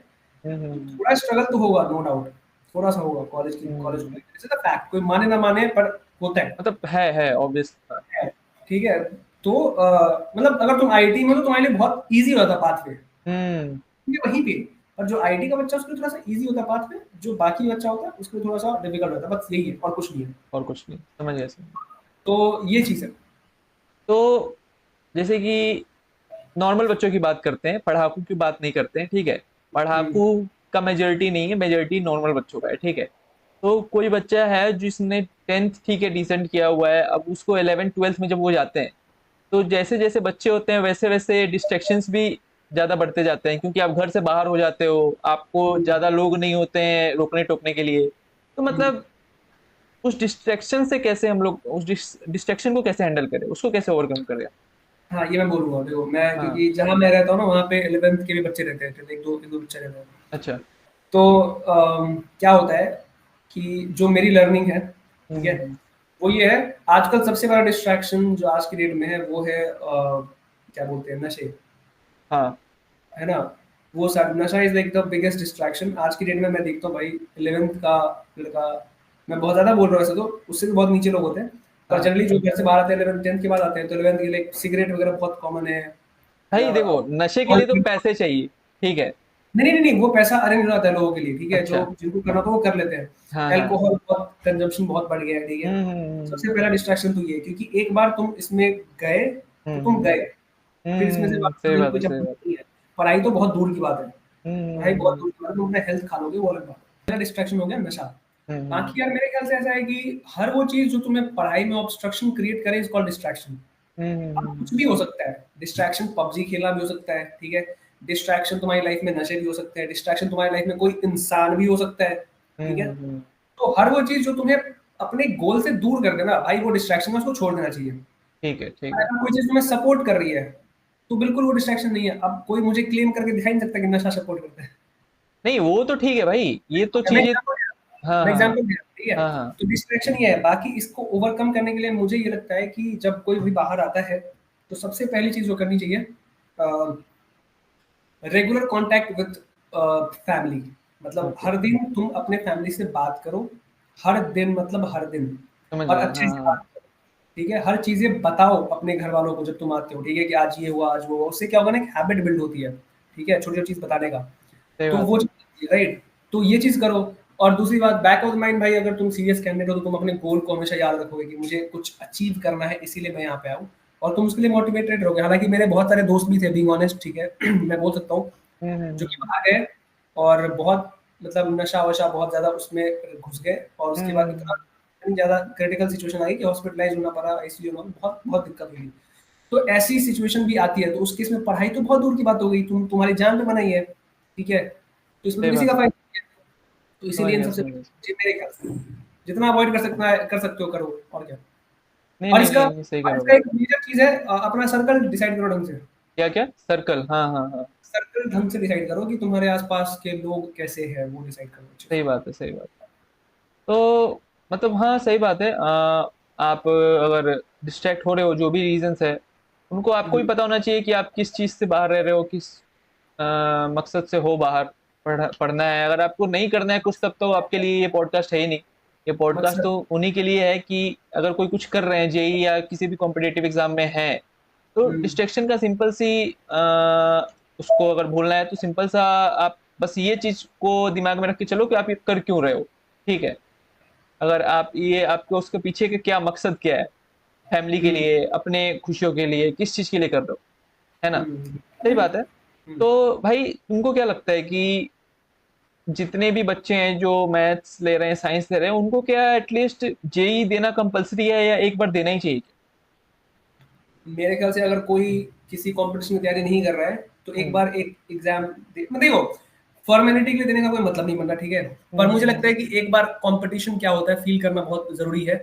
[SPEAKER 1] तो
[SPEAKER 2] हम्म
[SPEAKER 1] थोड़ा स्ट्रगल तो होगा, नो डाउट, थोड़ा सा होगा कॉलेज को
[SPEAKER 2] हम्म,
[SPEAKER 1] लेकर, फैक्ट, कोई माने ना माने पर होता
[SPEAKER 2] मतलब है ऑब्वियस।
[SPEAKER 1] है। ठीक है। तो मतलब अगर तुम आईटी में हो तो तुम्हारे लिए बहुत इजी होता पाथवे,
[SPEAKER 2] हम्म,
[SPEAKER 1] ये वहीं पे। और जो आईटी का बच्चा, उसके लिए थोड़ा सा इजी होता है पाथवे, जो बाकी बच्चा होता है उसके लिए थोड़ा सा डिफिकल्ट होता है, बस यही है और कुछ नहीं है।
[SPEAKER 2] और कुछ नहीं, समझ गया समझ गया।
[SPEAKER 1] तो ये चीज है।
[SPEAKER 2] तो जैसे कि नॉर्मल बच्चों की बात करते हैं, पढ़ाकू की बात नहीं करते हैं, ठीक है।
[SPEAKER 1] हम्म।
[SPEAKER 2] पढ़ाकू का मेजोरिटी नहीं है, मेजोरिटी नॉर्मल बच्चों का है, ठीक है। तो कोई बच्चा है जिसने 10th ठीक है डिसेंट किया हुआ है, अब उसको 11 12th में जब वो जाते हैं, तो जैसे जैसे बच्चे होते हैं वैसे वैसे डिस्ट्रैक्शंस भी ज्यादा बढ़ते जाते हैं, क्योंकि आप घर से बाहर हो जाते हो, आपको
[SPEAKER 1] हम्म।
[SPEAKER 2] ज्यादा लोग नहीं होते हैं रोकने टोकने के लिए। तो
[SPEAKER 1] हम्म।
[SPEAKER 2] मतलब उस डिस्ट्रैक्शन से कैसे हम लोग उस डिस्ट्रैक्शन को कैसे हैंडल करें, उसको कैसे ओवरकम करें?
[SPEAKER 1] हाँ, ये मैं बोलूंगा। देखो मैं,
[SPEAKER 2] हाँ।
[SPEAKER 1] क्योंकि जहाँ मैं रहता हूँ ना, वहाँ पे 11th के भी बच्चे रहते हैं, एक दो बच्चे रहते हैं।
[SPEAKER 2] अच्छा।
[SPEAKER 1] तो क्या होता है कि जो मेरी लर्निंग है, ठीक है,
[SPEAKER 2] हम्म,
[SPEAKER 1] वो ये है। आजकल सबसे बड़ा डिस्ट्रैक्शन जो आज की डेट में है वो है क्या बोलते हैं, नशे,
[SPEAKER 2] हाँ।
[SPEAKER 1] है ना। वो सब नशा is like the biggest distraction आज की डेट में। मैं देखता हूँ भाई, 11th का लड़का, मैं बहुत ज्यादा बोल रहा हूँ वैसे तो, उससे भी बहुत नीचे लोग होते हैं, पर
[SPEAKER 2] हाँ
[SPEAKER 1] जनरली जो घर से बाहर आते हैं 11th 10th के बाद आते हैं, तो 11th की लाइक सिगरेट वगैरह बहुत कॉमन है,
[SPEAKER 2] भाई
[SPEAKER 1] या
[SPEAKER 2] देखो, नशे के लिए तो पैसे चाहिए, ठीक है।
[SPEAKER 1] नहीं नहीं नहीं, वो पैसा अरेंज हो जाता है लोगों के लिए, ठीक है, जो
[SPEAKER 2] अच्छा।
[SPEAKER 1] जिनको करना तो वो कर लेते हैं।
[SPEAKER 2] हाँ हाँ।
[SPEAKER 1] अल्कोहल बहुत कंजम्पशन बहुत बढ़ गया है, ठीक है। सबसे पहला डिस्ट्रैक्शन तो ये है, क्योंकि एक बार तुम इसमें गए तो तुम
[SPEAKER 2] हम्म
[SPEAKER 1] गए, फिर इसमें से वापस
[SPEAKER 2] सही
[SPEAKER 1] आने की
[SPEAKER 2] बात
[SPEAKER 1] कोई
[SPEAKER 2] है, सही
[SPEAKER 1] चांस
[SPEAKER 2] बात।
[SPEAKER 1] नहीं है। पढ़ाई तो बहुत दूर की बात है, पढ़ाई बहुत
[SPEAKER 2] हम्म
[SPEAKER 1] दूर की बात है, तुम अपना हेल्थ खा लोगे, वो अलग बात है। पहला डिस्ट्रैक्शन हो गया नशा।
[SPEAKER 2] हम्म
[SPEAKER 1] बाकी यार मेरे ख्याल से ऐसा है कि हर वो चीज जो तुम्हें पढ़ाई में ऑब्स्ट्रक्शन क्रिएट करे इज कॉल्ड डिस्ट्रैक्शन। अब कुछ भी
[SPEAKER 2] हम्म
[SPEAKER 1] हो सकता है डिस्ट्रैक्शन, पबजी खेलना भी हो सकता है, ठीक है। डिस्ट्रैक्शन तुम्हारी लाइफ में नशे भी हो सकते हैं, डिस्ट्रैक्शन तुम्हारी लाइफ में कोई इंसान भी हो सकता है, ठीक है।
[SPEAKER 2] हम्म,
[SPEAKER 1] तो हर वो चीज जो तुम्हें अपने गोल से दूर कर देना भाई, वो डिस्ट्रैक्शन है, उसको छोड़ देना चाहिए।
[SPEAKER 2] ठीक है ठीक
[SPEAKER 1] और
[SPEAKER 2] है।
[SPEAKER 1] अगर कोई चीज तुम्हें सपोर्ट कर रही है तो बिल्कुल वो डिस्ट्रैक्शन नहीं है। अब कोई मुझे क्लेम करके दिखा ही नहीं सकता कि नशा सपोर्ट करता है।
[SPEAKER 2] नहीं वो तो ठीक है भाई, ये तो
[SPEAKER 1] मैं
[SPEAKER 2] चीजें।
[SPEAKER 1] एग्जांपल
[SPEAKER 2] हाँ
[SPEAKER 1] मैं
[SPEAKER 2] हाँ
[SPEAKER 1] एग्जांपल दे रहा हूं, ठीक है।
[SPEAKER 2] हाँ हाँ।
[SPEAKER 1] तो डिस्ट्रैक्शन ये है। बाकी इसको ओवरकम करने के लिए मुझे ये लगता है कि जब कोई भी बाहर आता है तो सबसे पहली चीज जो करनी चाहिए, रेगुलर कांटेक्ट विद फैमिली। मतलब
[SPEAKER 2] ओके,
[SPEAKER 1] हर दिन तुम अपने फैमिली से बात करो, हर दिन मतलब हर दिन,
[SPEAKER 2] समझ
[SPEAKER 1] और
[SPEAKER 2] गया।
[SPEAKER 1] अच्छे
[SPEAKER 2] हाँ
[SPEAKER 1] से
[SPEAKER 2] हाँ।
[SPEAKER 1] बात करो, ठीक है। हर चीजें बताओ अपने घर वालों को जब तुम आते हो, ठीक है, कि आज ये हुआ आज वो हुआ। उससे क्या होगा ना, एक हैबिट बिल्ड होती है, ठीक है, छोटी छोटी चीज बताने का।
[SPEAKER 2] सही
[SPEAKER 1] तो
[SPEAKER 2] बात
[SPEAKER 1] वो
[SPEAKER 2] है।
[SPEAKER 1] चीज, राइट, तो ये चीज करो। और दूसरी बात, बैक ऑफ द माइंड भाई, अगर तुम सीरियस कैंडिडेट हो तो तुम अपने गोल को हमेशा याद रखोगे कि मुझे कुछ अचीव करना है, इसीलिए मैं यहाँ पे आऊँ, और तुम उसके लिए मोटिवेटेड रहोगे। हालांकि मेरे बहुत सारे दोस्त भी थे, बीइंग ऑनेस्ट, ठीक है, मैं बोल सकता हूँ, जो कि
[SPEAKER 2] हम्म
[SPEAKER 1] बाहर गए और बहुत मतलब नशा वशा बहुत ज्यादा उसमें घुस गए, और उसके बाद
[SPEAKER 2] हम्म,
[SPEAKER 1] इतनी ज्यादा क्रिटिकल सिचुएशन आई कि हॉस्पिटलाइज होना पड़ा, आईसीयू में, बहुत बहुत दिक्कत हुई। तो ऐसी सिचुएशन भी आती है, तो उस केस में पढ़ाई तो बहुत दूर की बात हो गई, तुम्हारी जान पे बनाई है, ठीक है, तो इसमें
[SPEAKER 2] सही
[SPEAKER 1] तो किसी
[SPEAKER 2] बात
[SPEAKER 1] का
[SPEAKER 2] है।
[SPEAKER 1] फायदा नहीं है। तो
[SPEAKER 2] समझ
[SPEAKER 1] इसीलिए इन
[SPEAKER 2] गया
[SPEAKER 1] सबसे
[SPEAKER 2] समझ गया।
[SPEAKER 1] जी, मेरे ख्याल से जितना अवॉइड कर सकते हो करो, और क्या।
[SPEAKER 2] नहीं
[SPEAKER 1] और
[SPEAKER 2] नहीं
[SPEAKER 1] इसका
[SPEAKER 2] नहीं नहीं, सही कह
[SPEAKER 1] और
[SPEAKER 2] रहे हो
[SPEAKER 1] इसका
[SPEAKER 2] भाई।
[SPEAKER 1] एक मेजर चीज है, अपना सर्कल डिसाइड करो ढंग से।
[SPEAKER 2] क्या क्या सर्कल, हाँ हाँ हाँ।
[SPEAKER 1] सर्कल ढंग से डिसाइड करो कि तुम्हारे आसपास के लोग कैसे हैं, वो डिसाइड करो अच्छे से।
[SPEAKER 2] सही बात है, सही बात है। तो मतलब हाँ सही बात है। आप अगर डिस्ट्रैक्ट हो रहे हो, जो भी रीजंस है उनको आपको भी
[SPEAKER 1] हम्म,
[SPEAKER 2] पता होना चाहिए कि आप किस चीज़ से बाहर रह रहे हो, किस मकसद से हो बाहर। पढ़ना है, अगर आपको नहीं करना है कुछ, तब तो आपके लिए ये पॉडकास्ट है ही नहीं। ये पॉडकास्ट
[SPEAKER 1] मकसद।
[SPEAKER 2] तो उन्हीं के लिए है कि अगर कोई कुछ कर रहे हैं, जेई या किसी भी कॉम्पिटेटिव एग्जाम में है, तो
[SPEAKER 1] हम्म,
[SPEAKER 2] डिस्ट्रैक्शन का सिंपल सी उसको अगर भूलना है तो सिंपल सा आप बस ये चीज को दिमाग में रख के चलो कि आप ये कर क्यों रहे हो। ठीक है, अगर आप ये आपको उसके पीछे के क्या मकसद क्या है, फैमिली के
[SPEAKER 1] हम्म,
[SPEAKER 2] लिए, अपने खुशियों के लिए, किस चीज के लिए कर रहे हो, है ना।
[SPEAKER 1] हम्म,
[SPEAKER 2] सही बात है।
[SPEAKER 1] हम्म।
[SPEAKER 2] तो भाई तुमको क्या लगता है कि जितने भी बच्चे हैं जो मैथ्स ले रहे हैं, साइंस ले रहे हैं, उनको क्या एटलीस्ट जेई देना कंपलसरी है या एक बार देना ही चाहिए?
[SPEAKER 1] मेरे ख्याल से अगर कोई किसी कंपटीशन की तैयारी नहीं कर रहा है तो एक
[SPEAKER 2] हम्म
[SPEAKER 1] बार एक एग्जाम देखो, फॉर्मेलिटी के लिए देने का कोई मतलब नहीं बनता, ठीक है। पर मुझे लगता
[SPEAKER 2] हम्म
[SPEAKER 1] है कि एक बार कंपटीशन क्या होता है फील करना बहुत जरूरी है,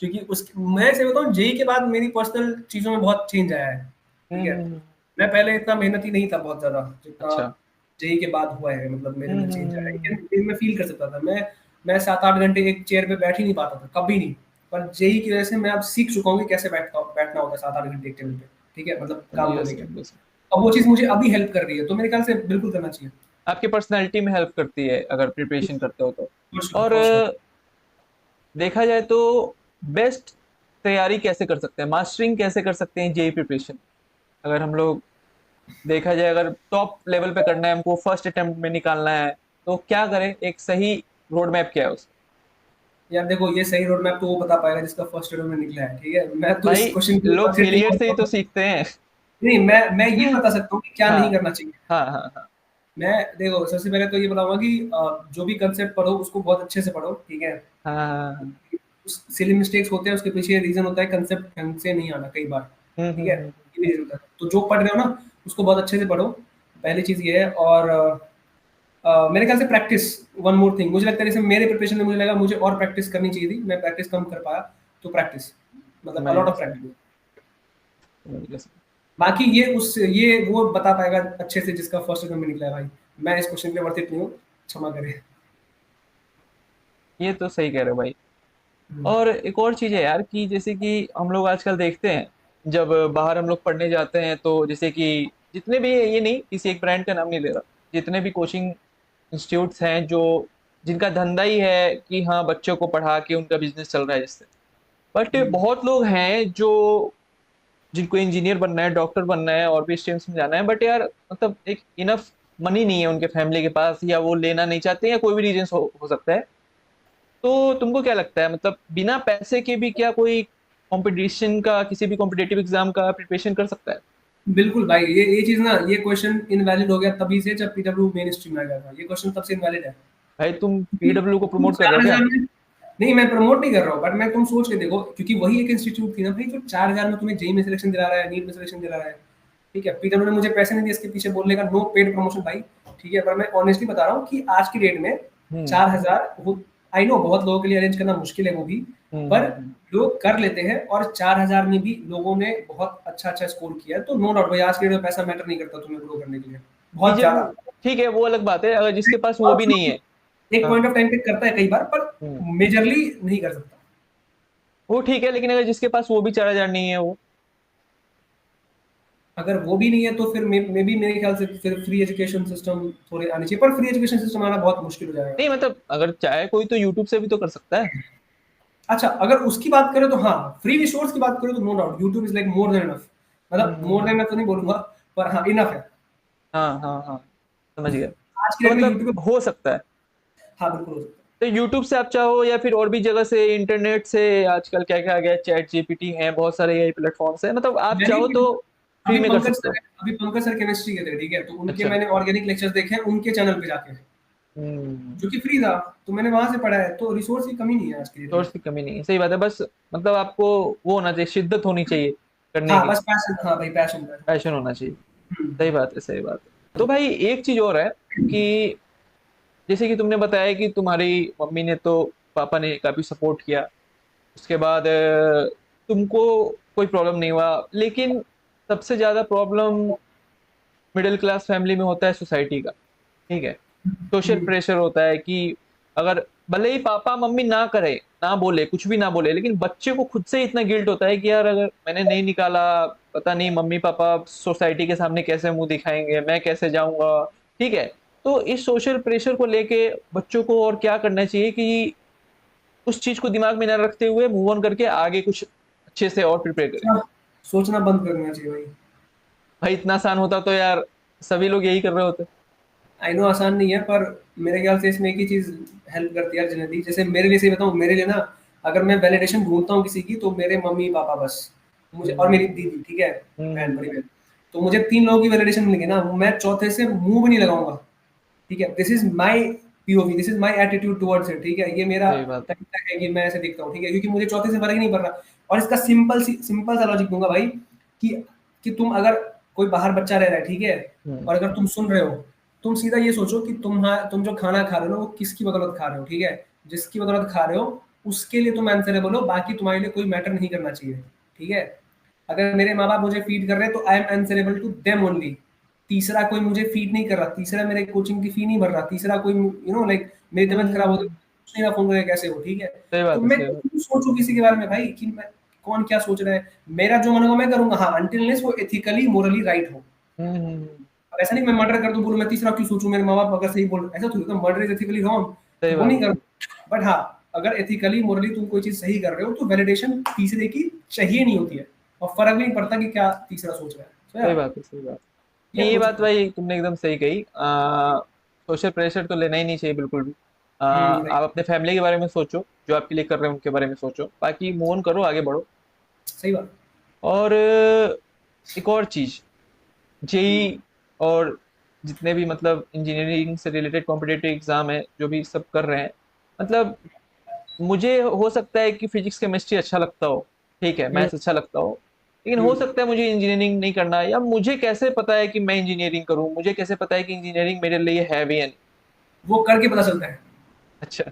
[SPEAKER 1] क्योंकि उस मैं से बताऊं जेई के बाद मेरी पर्सनल चीजों में बहुत चेंज आया है, ठीक है।
[SPEAKER 2] हम्म।
[SPEAKER 1] मैं पहले इतना मेहनती नहीं था बहुत ज्यादा जितना
[SPEAKER 2] अच्छा।
[SPEAKER 1] जेई के बाद हुआ है, मतलब मेरे में चेंज आया
[SPEAKER 2] हम्म।
[SPEAKER 1] है कि मैं फील कर सकता था। मैं 7-8 घंटे एक चेयर पे बैठ ही नहीं पाता था, कभी नहीं। पर जेई की वजह से मैं अब सीख चुका हूँ कि कैसे बैठना होता है 7-8 घंटे एक टेबल पे, ठीक है, मतलब काम को
[SPEAKER 2] यस
[SPEAKER 1] लेकर।
[SPEAKER 2] यस।
[SPEAKER 1] अब वो चीज़ मुझे अभी हेल्प कर रही है, तो मेरे ख्याल से बिल्कुल करना चाहिए।
[SPEAKER 2] आपके पर्सनैलिटी में हेल्प करती है अगर प्रिपरेशन करते हो तो।
[SPEAKER 1] फॉर श्योर,
[SPEAKER 2] और
[SPEAKER 1] फॉर श्योर।
[SPEAKER 2] देखा जाए तो बेस्ट तैयारी कैसे कर सकते हैं, मास्टरिंग कैसे कर सकते हैं जेई प्रिपरेशन, अगर हम लोग देखा जाए, अगर टॉप लेवल पे करना है हमको, फर्स्ट अटेम्प्ट में निकालना है, तो क्या करें, एक सही रोड मैप क्या है उसका?
[SPEAKER 1] यार देखो, ये सही रोड मैप तो वो बता पाएगा जिसका फर्स्ट ईयर में निकला है, ठीक है। मैं तो इस
[SPEAKER 2] भाई
[SPEAKER 1] क्वेश्चन के
[SPEAKER 2] लोग
[SPEAKER 1] ऊपर नहीं
[SPEAKER 2] फेलियर से ही तो
[SPEAKER 1] कहूंगा।
[SPEAKER 2] सीखते हैं।
[SPEAKER 1] नहीं, मैं ये बता सकता हूँ कि क्या नहीं
[SPEAKER 2] हाँ
[SPEAKER 1] करना चाहिए।
[SPEAKER 2] हाँ हाँ हाँ
[SPEAKER 1] मैं देखो, सबसे पहले तो ये बताऊंगा कि जो भी कंसेप्ट पढ़ो उसको बहुत अच्छे से पढ़ो, ठीक है।
[SPEAKER 2] हाँ हाँ हाँ।
[SPEAKER 1] सिली मिस्टेक्स होते हैं, उसके पीछे रीजन होता है कंसेप्ट ढंग से नहीं आना कई बार, ठीक है।
[SPEAKER 2] हम्म।
[SPEAKER 1] ये भी रीजन होता है, तो जो पढ़ रहे हो ना उसको बहुत अच्छे से पढ़ो। पहली चीज ये है। और मेरे ख्याल से प्रैक्टिस, वन मोर थिंग मुझे लगता है, जैसे मेरे प्रिपरेशन में मुझे लगा मुझे और प्रैक्टिस करनी चाहिए थी, मैं प्रैक्टिस कम कर पाया। तो प्रैक्टिस, मतलब
[SPEAKER 2] समझ
[SPEAKER 1] अलॉट
[SPEAKER 2] गया,
[SPEAKER 1] ऑफ
[SPEAKER 2] समझ
[SPEAKER 1] प्रैक्टिस।
[SPEAKER 2] गया, समझ गया।
[SPEAKER 1] बाकी ये वो बता पाएगा अच्छे से जिसका फर्स्ट में निकला है भाई। मैं इस क्वेश्चन के लिए वर्थित नहीं हूँ, क्षमा करें।
[SPEAKER 2] ये तो सही कह रहे हो भाई।
[SPEAKER 1] हम्म,
[SPEAKER 2] और एक और चीज है यार, कि जैसे कि हम लोग आजकल देखते हैं, जब बाहर हम लोग पढ़ने जाते हैं, तो जैसे कि जितने भी, ये नहीं किसी एक ब्रांड का नाम नहीं ले रहा, जितने भी कोचिंग इंस्टीट्यूट्स हैं जो जिनका धंधा ही है कि हाँ बच्चों को पढ़ा के उनका बिजनेस चल रहा है जिससे, बट
[SPEAKER 1] हम्म।
[SPEAKER 2] बहुत लोग हैं जो जिनको इंजीनियर बनना है, डॉक्टर बनना है, और भी स्ट्रीम्स में जाना है, बट यार मतलब एक इनफ मनी नहीं है उनके फैमिली के पास, या वो लेना नहीं चाहते, या कोई भी रीजन हो सकता है। तो तुमको क्या लगता है, मतलब बिना पैसे के भी क्या कोई कंपटीशन का, किसी भी कॉम्पिटेटिव एग्जाम का प्रिपरेशन कर सकता है?
[SPEAKER 1] बिल्कुल भाई, ये चीज ना, ये क्वेश्चन इनवैलिड हो गया तभी से जब पीडब्ल्यू मेन स्ट्रीम में आ गया था। ये क्वेश्चन तब से इनवैलिड है।
[SPEAKER 2] भाई तुम
[SPEAKER 1] क्योंकि
[SPEAKER 2] पीडब्ल्यू को
[SPEAKER 1] तुम
[SPEAKER 2] प्रमोट कर रहे
[SPEAKER 1] चार
[SPEAKER 2] हो क्या?
[SPEAKER 1] हजार में, नहीं मैं प्रमोट नहीं कर रहा हूँ, बट मैं तुम सोच के देखो, क्योंकि वही एक इंस्टीट्यूट थी ना भाई जो 4,000 में तुम्हें जेई में सिलेक्शन दिला रहा है, नीट में सिलेक्शन दिला रहा है, ठीक है। पीडब्ल्यू ने मुझे पैसे नहीं दिए इसके पीछे बोलने का, नो पेड प्रमोशन भाई, ठीक है। पर मैं ऑनेस्टली बता रहा हूँ कि आज की डेट में
[SPEAKER 2] हम्म
[SPEAKER 1] 4,000 वो, आई नो बहुत लोगों के लिए अरेंज करना मुश्किल है वो भी, पर
[SPEAKER 2] हम्म।
[SPEAKER 1] लोग कर लेते हैं। और 4,000 में भी लोगों ने बहुत अच्छा अच्छा स्कोर किया है। तो नो डाउट भाई, आज के डेट में पैसा मैटर नहीं करता तुम्हें ग्रो करने के लिए,
[SPEAKER 2] नहीं
[SPEAKER 1] बहुत
[SPEAKER 2] जब,
[SPEAKER 1] ज्यादा।
[SPEAKER 2] ठीक है वो अलग बात है, अगर जिसके पास वो भी नहीं है।
[SPEAKER 1] एक
[SPEAKER 2] हाँ।
[SPEAKER 1] पॉइंट ऑफ टाइम पे करता है कई बार, पर
[SPEAKER 2] हम्म।
[SPEAKER 1] मेजरली नहीं कर सकता।
[SPEAKER 2] वो ठीक है, लेकिन अगर जिसके पास वो भी 4,000 नहीं है वो।
[SPEAKER 1] अगर वो भी नहीं है तो फिर मे बी मेरे ख्याल से फिर फ्री एजुकेशन सिस्टम थोड़े आने चाहिए, पर फ्री एजुकेशन सिस्टम आना बहुत मुश्किल हो जाएगा।
[SPEAKER 2] नहीं मतलब अगर चाहे कोई तो यूट्यूब से भी तो कर सकता है।
[SPEAKER 1] अच्छा, अगर उसकी बात करें तो हाँ, फ्री रिसोर्स की बात करें तो no doubt YouTube is like more than enough. मतलब मोर देन
[SPEAKER 2] हम्म।
[SPEAKER 1] मैं तो नहीं बोलूंगा, पर हाँ इनफ है।
[SPEAKER 2] हाँ हाँ हाँ, समझ गया।
[SPEAKER 1] आज की
[SPEAKER 2] तो
[SPEAKER 1] डेट में
[SPEAKER 2] मतलब
[SPEAKER 1] यूट्यूब।
[SPEAKER 2] हो सकता है।
[SPEAKER 1] हाँ बिल्कुल हो सकता
[SPEAKER 2] तो यूट्यूब से आप चाहो, या फिर और भी जगह से, इंटरनेट से, आजकल क्या क्या आ गया, चैट जीपीटी है, बहुत सारे यही प्लेटफॉर्म्स है, मतलब
[SPEAKER 1] है।
[SPEAKER 2] आप
[SPEAKER 1] मैंने
[SPEAKER 2] चाहो तो फ्री में कर सकते हो।
[SPEAKER 1] अभी पंकज सर केमिस्ट्री के थे, ठीक है, तो उनके
[SPEAKER 2] अच्छा।
[SPEAKER 1] मैंने ऑर्गेनिक लेक्चर्स देखे हैं उनके चैनल पे जाके,
[SPEAKER 2] हम्म।
[SPEAKER 1] जो कि फ्री था। तो मैंने वहां से पढ़ा है, तो रिसोर्स की कमी नहीं है आज की डेट में।
[SPEAKER 2] सोर्स की कमी नहीं है, सही बात है, बस मतलब आपको वो होना चाहिए, शिद्दत होनी चाहिए करने
[SPEAKER 1] हाँ
[SPEAKER 2] की,
[SPEAKER 1] बस पैशन, हाँ भाई पैशन है।
[SPEAKER 2] पैशन होना चाहिए।
[SPEAKER 1] हम्म,
[SPEAKER 2] सही बात है, सही बात है। तो भाई एक चीज और है कि जैसे कि तुमने बताया कि तुम्हारी मम्मी ने तो, पापा ने काफी सपोर्ट किया, उसके बाद तुमको कोई प्रॉब्लम नहीं हुआ। लेकिन सबसे ज्यादा प्रॉब्लम मिडिल क्लास फैमिली में होता है सोसाइटी का, ठीक है। सोशल
[SPEAKER 1] हम्म,
[SPEAKER 2] प्रेशर होता है कि अगर भले ही पापा मम्मी ना करे, ना बोले, कुछ भी ना बोले, लेकिन बच्चे को खुद से इतना गिल्ट होता है कि यार अगर मैंने नहीं निकाला, पता नहीं मम्मी पापा सोसाइटी के सामने कैसे मुंह दिखाएंगे, मैं कैसे जाऊंगा, ठीक है। तो इस सोशल प्रेशर को लेके बच्चों को और क्या करना चाहिए कि उस चीज को दिमाग में न रखते हुए मूव ऑन करके आगे कुछ अच्छे से और प्रिपेयर करें।
[SPEAKER 1] सोचना सोचना बंद करना चाहिए भाई।
[SPEAKER 2] भाई इतना आसान होता तो यार सभी लोग यही कर रहे होते।
[SPEAKER 1] आई नो आसान नहीं है, पर मेरे ख्याल से इसमें एक ही चीज हेल्प करती है जनरली। जैसे मेरे लिए, सही बताऊं, मेरे लिए ना, अगर मैं वैलिडेशन ढूंढता हूँ किसी की, तो मेरे मम्मी पापा बस, मुझे और मेरी
[SPEAKER 2] हम्म
[SPEAKER 1] दीदी, ठीक है, बहन, बड़ी
[SPEAKER 2] हम्म,
[SPEAKER 1] बहन। तो मुझे तीन लोगों की वैलिडेशन मिलेगी ना, मैं चौथे से मुंह भी नहीं लगाऊंगा। ठीक है, this is my POV, this is my attitude towards it, ठीक है, ये मेरा
[SPEAKER 2] सही बात है।
[SPEAKER 1] तरीका है कि मैं ऐसे देखता हूँ, ठीक है, क्योंकि मुझे चौथे से फर्क ही नहीं पड़ रहा। और इसका सिंपल सा लॉजिक दूंगा भाई, कि तुम अगर, कोई बाहर बच्चा रह रहा है, ठीक है,
[SPEAKER 2] हम्म
[SPEAKER 1] और अगर तुम सुन रहे हो, तुम सीधा ये सोचो कि तुम जो खाना खा रहे हो ना, वो किसकी बदौलत खा रहे हो, ठीक है। जिसकी बदौलत खा रहे हो, उसके लिए तुम आंसरेबल हो, बाकी तुम्हारे लिए कोई मैटर नहीं करना चाहिए, ठीक है। अगर मेरे माँ बाप मुझे फीड कर रहे हैं, तो I am answerable to them only. तीसरा कोई मुझे फीड नहीं कर रहा, तीसरा मेरे कोचिंग की फी नहीं भर रहा, तीसरा कोई, लाइक मेरी तबीयत खराब हो गई,
[SPEAKER 2] हम्म,
[SPEAKER 1] पूछ नहीं रहा फोन करके कैसे हो, ठीक है।
[SPEAKER 2] सही
[SPEAKER 1] तो
[SPEAKER 2] बात है,
[SPEAKER 1] मैं
[SPEAKER 2] सही बात।
[SPEAKER 1] क्यों सोचूं किसी के बारे में भाई, कि मैं, कौन क्या सोच रहा है। मेरा जो मन होगा मैं करूंगा, हाँ, अनटिल वो एथिकली मोरली राइट हो।
[SPEAKER 2] हम्म,
[SPEAKER 1] अब ऐसा नहीं मैं मर्डर कर दूं, बोलूं मैं तीसरा क्यों सोचूं, मेरे माँ बाप अगर सही बोल, ऐसा थोड़ी, तो मर्डर इज एथिकली रॉन्ग,
[SPEAKER 2] सही
[SPEAKER 1] वो नहीं
[SPEAKER 2] बात है,
[SPEAKER 1] कर। बट हाँ, अगर एथिकली मोरली तुम कोई चीज सही कर रहे हो, तो वैलिडेशन तीसरे की चाहिए नहीं होती है, और फर्क भी नहीं पड़ता कि क्या तीसरा सोच रहा है। So,
[SPEAKER 2] सही
[SPEAKER 1] yeah,
[SPEAKER 2] बात है, सही बात।
[SPEAKER 1] ये
[SPEAKER 2] नहीं, ये
[SPEAKER 1] अप्रोच
[SPEAKER 2] बात
[SPEAKER 1] रखना
[SPEAKER 2] भाई तुमने एकदम सही कही। सोशल प्रेशर तो लेना ही नहीं चाहिए बिल्कुल भी।
[SPEAKER 1] चाहिए।
[SPEAKER 2] आप अपने फैमिली के बारे में सोचो, जो आपके लिए कर रहे हैं उनके बारे में सोचो, बाकी मूव ऑन करो, आगे बढ़ो।
[SPEAKER 1] सही बात।
[SPEAKER 2] और एक और चीज, जेई और जितने भी मतलब इंजीनियरिंग से रिलेटेड कॉम्पिटेटिव एग्जाम है, जो भी सब कर रहे हैं, मतलब मुझे हो सकता है कि फिजिक्स केमिस्ट्री अच्छा लगता हो, ठीक है,
[SPEAKER 1] हम्म,
[SPEAKER 2] मैथ्स अच्छा लगता हो, लेकिन हो
[SPEAKER 1] हम्म,
[SPEAKER 2] सकता है मुझे इंजीनियरिंग नहीं करना है, या मुझे कैसे पता है कि मैं इंजीनियरिंग करूं, मुझे कैसे पता है कि इंजीनियरिंग मेरे लिए है भी या नहीं।
[SPEAKER 1] वो करके पता चलता है,
[SPEAKER 2] अच्छा।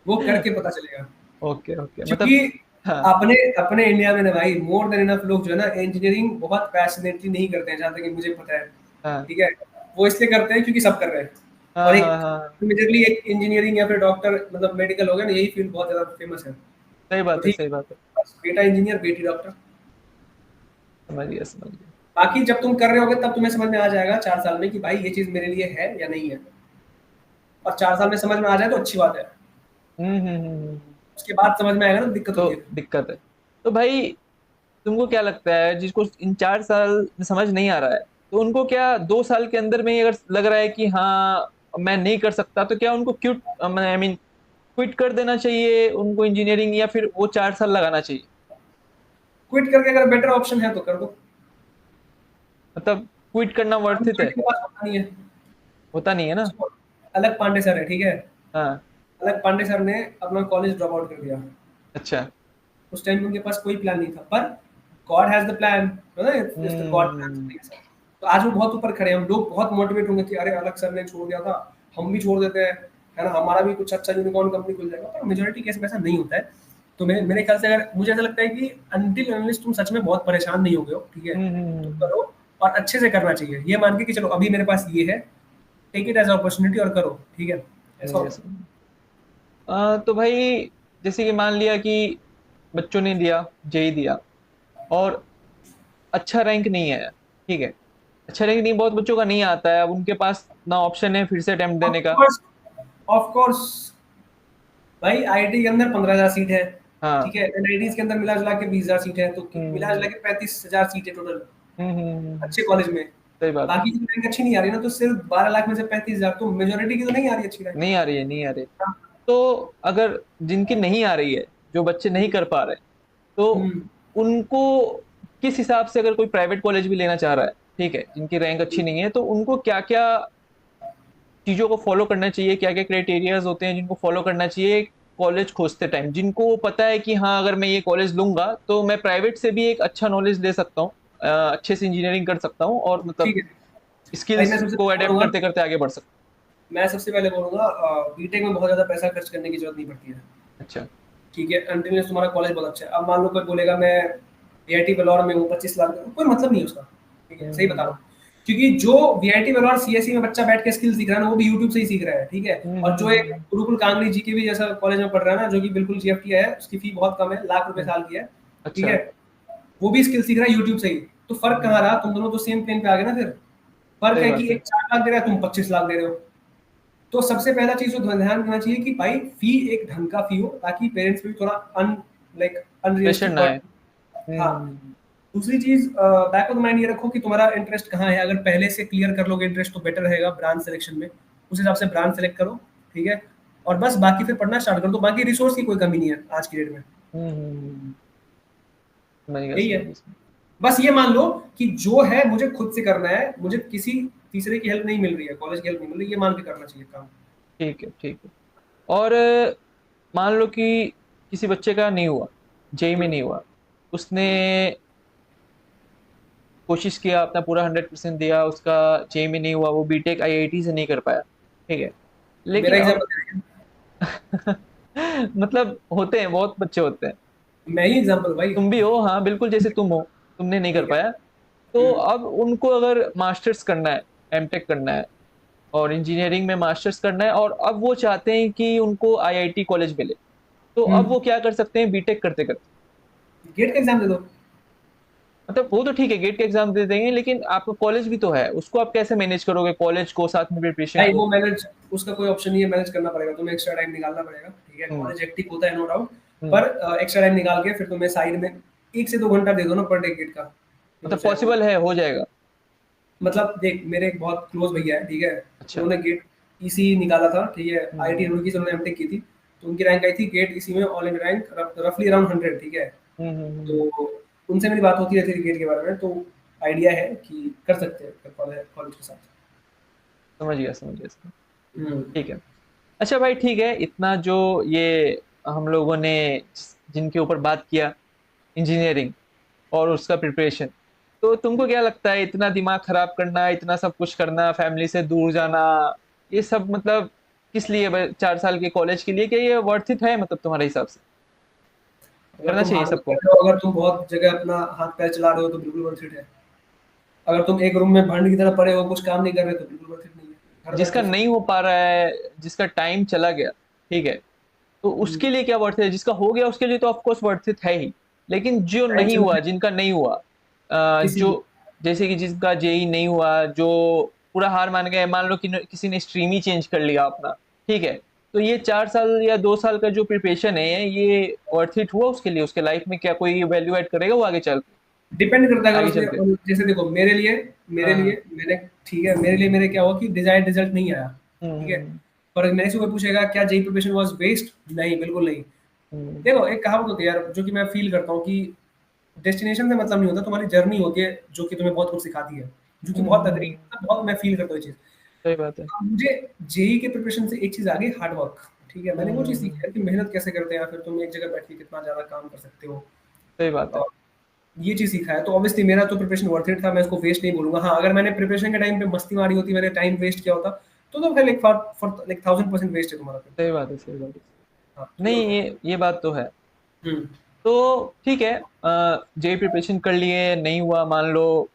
[SPEAKER 1] वो करके पता चलेगा।
[SPEAKER 2] ओके ओके,
[SPEAKER 1] क्योंकि
[SPEAKER 2] मतलब हाँ
[SPEAKER 1] अपने अपने इंडिया में ना भाई, मोर देन इनफ लोग जो है ना, इंजीनियरिंग बहुत पैशनेटली नहीं करते हैं, जहाँ तक कि मुझे पता है,
[SPEAKER 2] हाँ
[SPEAKER 1] ठीक है। वो इसलिए करते हैं क्योंकि सब कर रहे हैं। और
[SPEAKER 2] हाँ हाँ
[SPEAKER 1] एक
[SPEAKER 2] हाँ,
[SPEAKER 1] मेजरली एक इंजीनियरिंग या फिर डॉक्टर, मतलब मेडिकल हो गया ना, यही फील्ड बहुत ज्यादा फेमस है।
[SPEAKER 2] सही
[SPEAKER 1] तो
[SPEAKER 2] बात है,
[SPEAKER 1] ठीक
[SPEAKER 2] सही
[SPEAKER 1] है,
[SPEAKER 2] बात है।
[SPEAKER 1] बस बेटा इंजीनियर बेटी डॉक्टर।
[SPEAKER 2] समझ गया, समझ गया।
[SPEAKER 1] बाकी जब तुम कर रहे होगे, तब तुम्हें समझ में आ जाएगा 4 साल में कि भाई ये चीज मेरे लिए है या नहीं है। और 4 साल में समझ में आ जाए तो अच्छी बात है।
[SPEAKER 2] हम्म।
[SPEAKER 1] उसके बाद समझ में आएगा ना, दिक्कत
[SPEAKER 2] तो
[SPEAKER 1] होती है।
[SPEAKER 2] दिक्कत है। तो भाई तुमको क्या लगता है, जिसको इन 4 साल में समझ नहीं आ रहा है, तो उनको क्या 2 साल के अंदर में ही अगर लग रहा है कि हाँ मैं नहीं कर सकता, तो क्या उनको क्विट, आई मीन क्विट कर देना चाहिए उनको इंजीनियरिंग, या फिर वो 4 साल लगाना चाहिए?
[SPEAKER 1] क्विट करके अगर बेटर ऑप्शन है तो कर दो।
[SPEAKER 2] मतलब क्विट करना वर्थ इट है?
[SPEAKER 1] के पास होता नहीं है।
[SPEAKER 2] होता नहीं है ना।
[SPEAKER 1] उसको, अलग पांडे सर है, ठीक है।
[SPEAKER 2] हाँ।
[SPEAKER 1] अलग पांडे सर ने अपना कॉलेज ड्रॉप आउट कर दिया।
[SPEAKER 2] अच्छा।
[SPEAKER 1] उस टाइम उनके पास कोई प्लान नहीं था, पर God has the plan, it's the God plan,
[SPEAKER 2] hmm,
[SPEAKER 1] something ऐसा। तो आज वो बहुत ऊपर खड़े हैं, हम लोग बहुत मोटिवेट होंगे कि अरे अलग सर ने छोड़ दिया था, हम भी छोड़ देते हैं, है ना, हमारा भी कुछ अच्छा यूनिकॉर्न कंपनी खुल जाएगा। पर मेजोरिटी केस में ऐसा नहीं होता है। तो मेरे ख्याल से, अगर मुझे ऐसा लगता है कि अनटिल अनलेस तुम सच में बहुत परेशान नहीं हो गए हो, ठीक है, तो
[SPEAKER 2] हम्म,
[SPEAKER 1] करो। और अच्छे से करना चाहिए, ये मान के कि चलो अभी मेरे पास ये है, टेक इट एज अपॉर्चुनिटी और करो, ठीक है, ऐसा
[SPEAKER 2] समझ गया,
[SPEAKER 1] होता है।
[SPEAKER 2] समझ गया। तो भाई जैसे कि मान लिया कि बच्चों ने दिया, जेई दिया, और अच्छा रैंक नहीं आया, ठीक है, अच्छा रैंक नहीं, बहुत बच्चों का नहीं आता है, अब उनके पास ना ऑप्शन है फिर से अटेम्प्ट
[SPEAKER 1] ऑफ
[SPEAKER 2] देने का।
[SPEAKER 1] कोर्स, ऑफ कोर्स भाई, आईआईटी के अंदर 15,000 सीट है, ठीक
[SPEAKER 2] हाँ।
[SPEAKER 1] है, एनआईटीज के अंदर मिला जुला के 20,000 सीट है, तो मिला जुला
[SPEAKER 2] हम्म
[SPEAKER 1] के 35,000 सीट है टोटल, अच्छे
[SPEAKER 2] सही
[SPEAKER 1] कॉलेज में।
[SPEAKER 2] बात है।
[SPEAKER 1] बाकी की रैंक अच्छी नहीं आ रही ना, तो सिर्फ 12 लाख में से 35,000, तो मेजोरिटी की तो नहीं आ रही अच्छी रैंक।
[SPEAKER 2] नहीं आ रही है, नहीं आ रही है। तो अगर जिनकी नहीं आ रही है, जो बच्चे नहीं कर पा रहे, तो
[SPEAKER 1] हम्म,
[SPEAKER 2] उनको किस हिसाब से, अगर कोई प्राइवेट कॉलेज भी लेना चाह रहा है, ठीक है, जिनकी रैंक अच्छी नहीं है, तो उनको क्या क्या चीजों को फॉलो करना चाहिए, क्या क्या क्राइटेरियाज होते हैं जिनको फॉलो करना चाहिए कॉलेज खोजते टाइम, जिनको पता है कि हाँ अगर मैं ये कॉलेज लूंगा तो मैं प्राइवेट से भी एक अच्छा नॉलेज ले सकता हूँ, अच्छे से इंजीनियरिंग कर सकता हूँ, और मतलब
[SPEAKER 1] ठीक है भाई।
[SPEAKER 2] स्किल्स
[SPEAKER 1] मैं सबसे
[SPEAKER 2] को
[SPEAKER 1] पहले
[SPEAKER 2] अडेप्ट
[SPEAKER 1] बोलूंगा,
[SPEAKER 2] करते करते आगे बढ़ सकता
[SPEAKER 1] मैं सबसे पहले बोलूंगा, बीटेक में बहुत ज्यादा पैसा खर्च करने की जरूरत नहीं पड़ती है।
[SPEAKER 2] हूँ। अच्छा।
[SPEAKER 1] ठीक है, अनटिल तुम्हारा कॉलेज बहुत अच्छा है। अब मान लो कोई बोलेगा मैं वीआईटी वेलोर में हूँ, 25 लाख दे रहा हूँ, कोई मतलब नहीं है उसका। ठीक है, सही बता रहा हूँ। क्योंकि जो वीआईटी वेलोर सीएससी में बच्चा बैठ के स्किल सीख रहा है ना, वो भी यूट्यूब से ही सीख रहा है। ठीक है, और जो एक गुरुकुल कांगड़ी जी के भी जैसा कॉलेज में पढ़ रहा है ना, जो कि बिल्कुल जीएफटी है, उसकी फी बहुत कम है, ₹1,00,000 साल की है। ठीक
[SPEAKER 2] अच्छा।
[SPEAKER 1] है, वो भी स्किल सीख रहा है यूट्यूब से ही। तो फर्क कहाँ रहा? तुम दोनों तो सेम प्लेन पे आ गए ना। फिर फर्क
[SPEAKER 2] सही
[SPEAKER 1] है
[SPEAKER 2] बात
[SPEAKER 1] कि
[SPEAKER 2] है।
[SPEAKER 1] एक 4 लाख दे रहा है, तुम 25 लाख दे रहे हो। तो सबसे पहला चीज जो ध्यान रखना चाहिए कि भाई फी एक ढंग का फी हो, ताकि पेरेंट्स पे भी थोड़ा लाइक
[SPEAKER 2] प्रेशर
[SPEAKER 1] अनरियलिस्टिक
[SPEAKER 2] ना है।
[SPEAKER 1] बर्डन। हाँ। दूसरी चीज, बैक ऑफ द माइंड ये रखो कि तुम्हारा इंटरेस्ट कहाँ है। अगर पहले से क्लियर कर लोगे इंटरेस्ट, तो बेटर रहेगा ब्रांच सिलेक्शन में। उस हिसाब से ब्रांच सेलेक्ट करो। ठीक है, और बस बाकी फिर पढ़ना स्टार्ट कर दो। बाकी रिसोर्स की कोई कमी नहीं है आज की डेट में।
[SPEAKER 2] समझ गया,
[SPEAKER 1] यही है।
[SPEAKER 2] समझ गया।
[SPEAKER 1] बस ये मान लो कि जो है मुझे खुद से करना है, मुझे किसी तीसरे की हेल्प नहीं मिल रही है, कॉलेज की हेल्प नहीं मिल रही, ये मान के करना चाहिए काम।
[SPEAKER 2] ठीक है, ठीक है। और मान लो कि किसी बच्चे का नहीं हुआ, जेई में
[SPEAKER 1] हम्म,
[SPEAKER 2] नहीं हुआ, उसने
[SPEAKER 1] हम्म।
[SPEAKER 2] कोशिश किया, अपना पूरा 100% दिया, उसका जेई में नहीं हुआ, वो बीटेक आईआईटी से नहीं कर पाया। ठीक है,
[SPEAKER 1] मेरा
[SPEAKER 2] लेकिन अब
[SPEAKER 1] एग्जाम्पल,
[SPEAKER 2] मतलब होते हैं, बहुत बच्चे होते हैं।
[SPEAKER 1] मैं ही एग्जाम्पल भाई।
[SPEAKER 2] तुम भी हो, हाँ बिल्कुल, जैसे तुम हो, तुमने नहीं कर
[SPEAKER 1] ठीक है।
[SPEAKER 2] पाया। तो अब उनको अगर मास्टर्स करना है, एमटेक करना है, और इंजीनियरिंग में मास्टर्स करना है, और अब वो चाहते हैं कि उनको आईआईटी कॉलेज मिले, तो अब वो क्या कर सकते हैं बीटेक करते करते?
[SPEAKER 1] गेट का एग्जाम दे दो।
[SPEAKER 2] मतलब वो तो ठीक है, गेट के एग्जाम दे देंगे, लेकिन आपका कॉलेज भी तो है, उसको आप कैसे मैनेज करोगे, कॉलेज को साथ में प्रिपरेशन
[SPEAKER 1] भाई
[SPEAKER 2] को?
[SPEAKER 1] वो मैनेज, उसका कोई ऑप्शन नहीं है, मैनेज करना पड़ेगा तुम्हें, एक्स्ट्रा टाइम निकालना पड़ेगा। ठीक है,
[SPEAKER 2] हम्म।
[SPEAKER 1] कॉलेज हेक्टिक होता है नो डाउट।
[SPEAKER 2] हम्म।
[SPEAKER 1] पर एक्स्ट्रा टाइम निकाल के फिर तुम्हें साइड में 1 से 2 घंटा दे दो ना पर डे गेट का, तो हो
[SPEAKER 2] मतलब
[SPEAKER 1] जाएगा वो।
[SPEAKER 2] पॉसिबल है, हो जाएगा?
[SPEAKER 1] मतलब देख, मेरे एक बहुत क्लोज भैया है। ठीक है,
[SPEAKER 2] अच्छा।
[SPEAKER 1] उन्होंने गेट ईसी निकाला था। ठीक है, आईआईटी
[SPEAKER 2] हम्म।
[SPEAKER 1] रुड़की से उन्होंने एमटेक की थी। तो उनकी रैंक आई थी गेट ईसी में ऑल इंडिया रैंक रफली अराउंड 100। ठीक है,
[SPEAKER 2] हम्म। हम्म।
[SPEAKER 1] तो उनसे मेरी बात होती रहती थी गेट के बारे में, तो आइडिया है कि कर सकते हैं कॉलेज कॉलेज के साथ।
[SPEAKER 2] समझ गया, समझ गया, समझ
[SPEAKER 1] हम्म।
[SPEAKER 2] गया। ठीक है। अच्छा भाई, ठीक है, इतना जो ये हम लोगों ने जिनके ऊपर बात किया, इंजीनियरिंग और उसका प्रिपरेशन, तो तुमको क्या लगता है, इतना दिमाग खराब करना, इतना सब कुछ करना, फैमिली से दूर जाना, ये सब मतलब किस लिए? 4 साल के कॉलेज के लिए क्या ये वर्थ इट है, मतलब तुम्हारे हिसाब से
[SPEAKER 1] अगर
[SPEAKER 2] करना
[SPEAKER 1] तुम
[SPEAKER 2] चाहिए
[SPEAKER 1] हार्ड वर्क कर
[SPEAKER 2] सबको?
[SPEAKER 1] रहे हो, अगर तुम बहुत जगह अपना हाथ पैर चला रहे हो, तो बिल्कुल वर्थ इट है। अगर तुम एक रूम में भंड की तरह पड़े हो, कुछ काम नहीं कर रहे, तो बिल्कुल वर्थ इट नहीं है। घर बैठ
[SPEAKER 2] जिसका
[SPEAKER 1] के
[SPEAKER 2] नहीं हो पा रहा है, जिसका टाइम चला गया, ठीक है, तो उसके लिए क्या वर्थ है? जिसका हो गया उसके लिए तो ऑफकोर्स वर्थ इट है ही, लेकिन जो
[SPEAKER 1] टाइम
[SPEAKER 2] नहीं
[SPEAKER 1] चला
[SPEAKER 2] हुआ,
[SPEAKER 1] गया
[SPEAKER 2] जिनका नहीं हुआ,
[SPEAKER 1] किसी भी।
[SPEAKER 2] जो जैसे कि जिसका जेई नहीं हुआ, जो पूरा हार मान गए, मान लो कि किसी ने स्ट्रीम ही चेंज कर लिया अपना, ठीक है, तो ये 4 साल या 2 साल का जो प्रिपरेशन है, ये वर्थ इट हुआ उसके लिए? उसके लाइफ में क्या कोई वैल्यू ऐड करेगा वो आगे चल
[SPEAKER 1] डिपेंड करता है अगर
[SPEAKER 2] आगे
[SPEAKER 1] उसने,
[SPEAKER 2] चल के?
[SPEAKER 1] और जैसे देखो मेरे
[SPEAKER 2] हाँ।
[SPEAKER 1] लिए मैंने, ठीक है, मेरे लिए मेरे क्या हुआ कि डिजायर्ड रिजल्ट नहीं आया। ठीक है,
[SPEAKER 2] हम्म।
[SPEAKER 1] पर मेरे से कोई पूछेगा क्या जेई प्रिपरेशन वाज वेस्ट? नहीं, बिल्कुल नहीं।
[SPEAKER 2] हम्म।
[SPEAKER 1] देखो एक कहावत होती है यार, जो कि मैं फील करता हूँ कि डेस्टिनेशन से मतलब नहीं होता, तुम्हारी जर्नी होती है जो कि तुम्हें बहुत कुछ सिखाती है, जो कि बहुत अग्री,
[SPEAKER 2] हम्म।
[SPEAKER 1] बहुत मैं फील करता हूँ ये चीज।
[SPEAKER 2] सही बात है।
[SPEAKER 1] मुझे जेई के प्रिपरेशन से एक चीज आ गई, हार्ड वर्क। ठीक है, मैंने वो चीज सीखी
[SPEAKER 2] हम्म।
[SPEAKER 1] है कि मेहनत कैसे करते हैं, या फिर तुम एक जगह बैठ के कितना ज्यादा काम कर सकते हो।
[SPEAKER 2] सही बात है।
[SPEAKER 1] और ये चीज सीखा है, तो ऑब्वियसली मेरा तो प्रिपरेशन वर्थ इट था, मैं इसको वेस्ट नहीं बोलूंगा। हाँ, अगर मैंने प्रिपरेशन के टाइम पे मस्ती मारी होती, मैंने टाइम वेस्ट किया होता, तो फिर लाइक फॉर लाइक 1000% वेस्ट है तुम्हारा फिर।
[SPEAKER 2] सही बात है। सही बात है।
[SPEAKER 1] हाँ, तो ये
[SPEAKER 2] नहीं,
[SPEAKER 1] होता है।
[SPEAKER 2] ये बात तो है।
[SPEAKER 1] हम्म।
[SPEAKER 2] तो ठीक है, जेई प्रिपरेशन कर लिए, नहीं हुआ, मान लो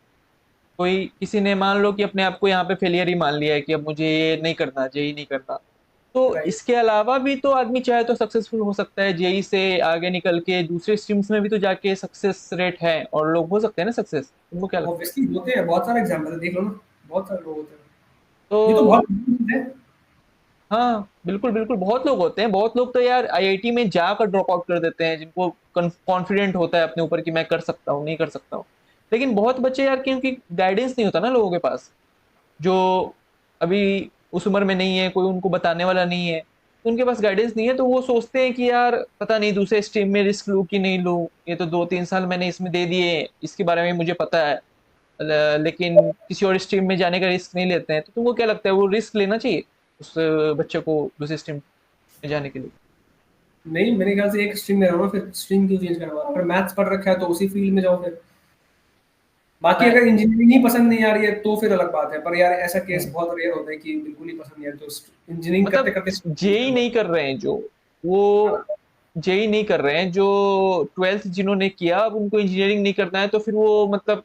[SPEAKER 2] कोई किसी ने मान लो कि अपने आप को यहाँ पे फेलियर ही मान लिया है कि अब मुझे ये नहीं करना, जेई नहीं करना, तो
[SPEAKER 1] राइट।
[SPEAKER 2] इसके अलावा भी तो आदमी चाहे तो सक्सेसफुल हो सकता है, जेई से आगे निकल के दूसरे स्ट्रीम्स में भी तो जाके सक्सेस रेट है, और लोग हो सकते हैं ना सक्सेस। तुमको क्या लगता है?
[SPEAKER 1] ऑब्वियसली होते हैं, बहुत सारे एग्जाम्पल है, देख लो ना, बहुत सारे लोग होते हैं। ये तो
[SPEAKER 2] तो
[SPEAKER 1] बहुत चीज है।
[SPEAKER 2] हाँ बिल्कुल, बिल्कुल, बहुत लोग होते हैं, बहुत लोग तो यार आईआईटी में जाकर ड्रॉप आउट कर देते हैं, जिनको कॉन्फिडेंट होता है अपने ऊपर कि मैं कर सकता हूँ, नहीं कर सकता हूँ। लेकिन बहुत बच्चे यार, क्योंकि गाइडेंस नहीं होता ना लोगों के पास, जो अभी उस उम्र में नहीं है, कोई उनको बताने वाला नहीं है, तो उनके पास गाइडेंस नहीं है, तो वो सोचते हैं कि यार पता नहीं दूसरे स्ट्रीम में रिस्क लूँ कि नहीं लूँ, ये तो 2-3 साल मैंने इसमें दे दिए, इसके बारे में मुझे पता है, लेकिन किसी और स्ट्रीम में जाने का रिस्क नहीं लेते हैं। तो तुमको क्या लगता है, वो रिस्क लेना चाहिए उस बच्चे को दूसरे स्ट्रीम में जाने के लिए?
[SPEAKER 1] नहीं, मेरे ख्याल से एक स्ट्रीम में रहो ना, फिर स्ट्रीम क्यों चेंज करवा? अगर मैथ्स पढ़ रखा है तो उसी फील्ड में जाओ फिर। बाकी
[SPEAKER 2] मैं
[SPEAKER 1] अगर इंजीनियरिंग ही पसंद नहीं आ रही है तो फिर अलग बात है, पर यार ऐसा केस
[SPEAKER 2] हम्म,
[SPEAKER 1] बहुत रेयर होता है कि बिल्कुल ही पसंद नहीं आ रही, तो इंजीनियरिंग करते
[SPEAKER 2] मतलब
[SPEAKER 1] करते
[SPEAKER 2] जेई नहीं कर रहे हैं जो, वो
[SPEAKER 1] हाँ,
[SPEAKER 2] जेई नहीं कर रहे हैं, जो 12th जिन्होंने किया, अब उनको इंजीनियरिंग नहीं करना है, तो फिर वो मतलब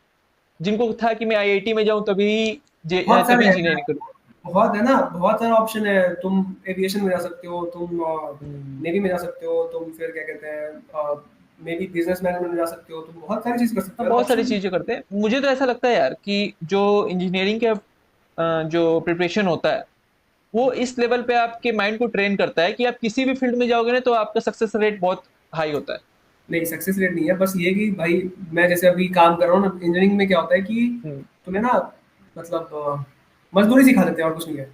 [SPEAKER 2] जिनको था कि मैं आईआईटी में जाऊं तभी
[SPEAKER 1] बहुत
[SPEAKER 2] तभी
[SPEAKER 1] सारे हैं,
[SPEAKER 2] इंजीनियरिंग करूं।
[SPEAKER 1] बहुत है ना, बहुत सारा ऑप्शन है। तुम एविएशन में जा सकते हो, तुम
[SPEAKER 2] हम्म,
[SPEAKER 1] नेवी में जा सकते हो, तुम फिर क्या कहते हैं मे बी बिजनेस मैनेजमेंट में जा सकते हो, तुम बहुत सारी चीज कर सकते
[SPEAKER 2] हाँ,
[SPEAKER 1] हो यार,
[SPEAKER 2] बहुत सारी
[SPEAKER 1] ऑप्शन।
[SPEAKER 2] चीजें करते हैं। मुझे तो ऐसा लगता है यार कि जो इंजीनियरिंग के जो प्रिपरेशन होता है, वो इस लेवल पे आपके माइंड को ट्रेन करता है कि आप किसी भी फील्ड में जाओगे ना, तो आपका सक्सेस रेट बहुत हाई होता है।
[SPEAKER 1] नहीं, सक्सेस रेट नहीं है, बस ये कि भाई मैं जैसे अभी काम कर रहा हूँ ना, इंजीनियरिंग में क्या होता है कि
[SPEAKER 2] हम्म,
[SPEAKER 1] तुम्हें ना मतलब मजदूरी सिखा देते हैं और कुछ नहीं है,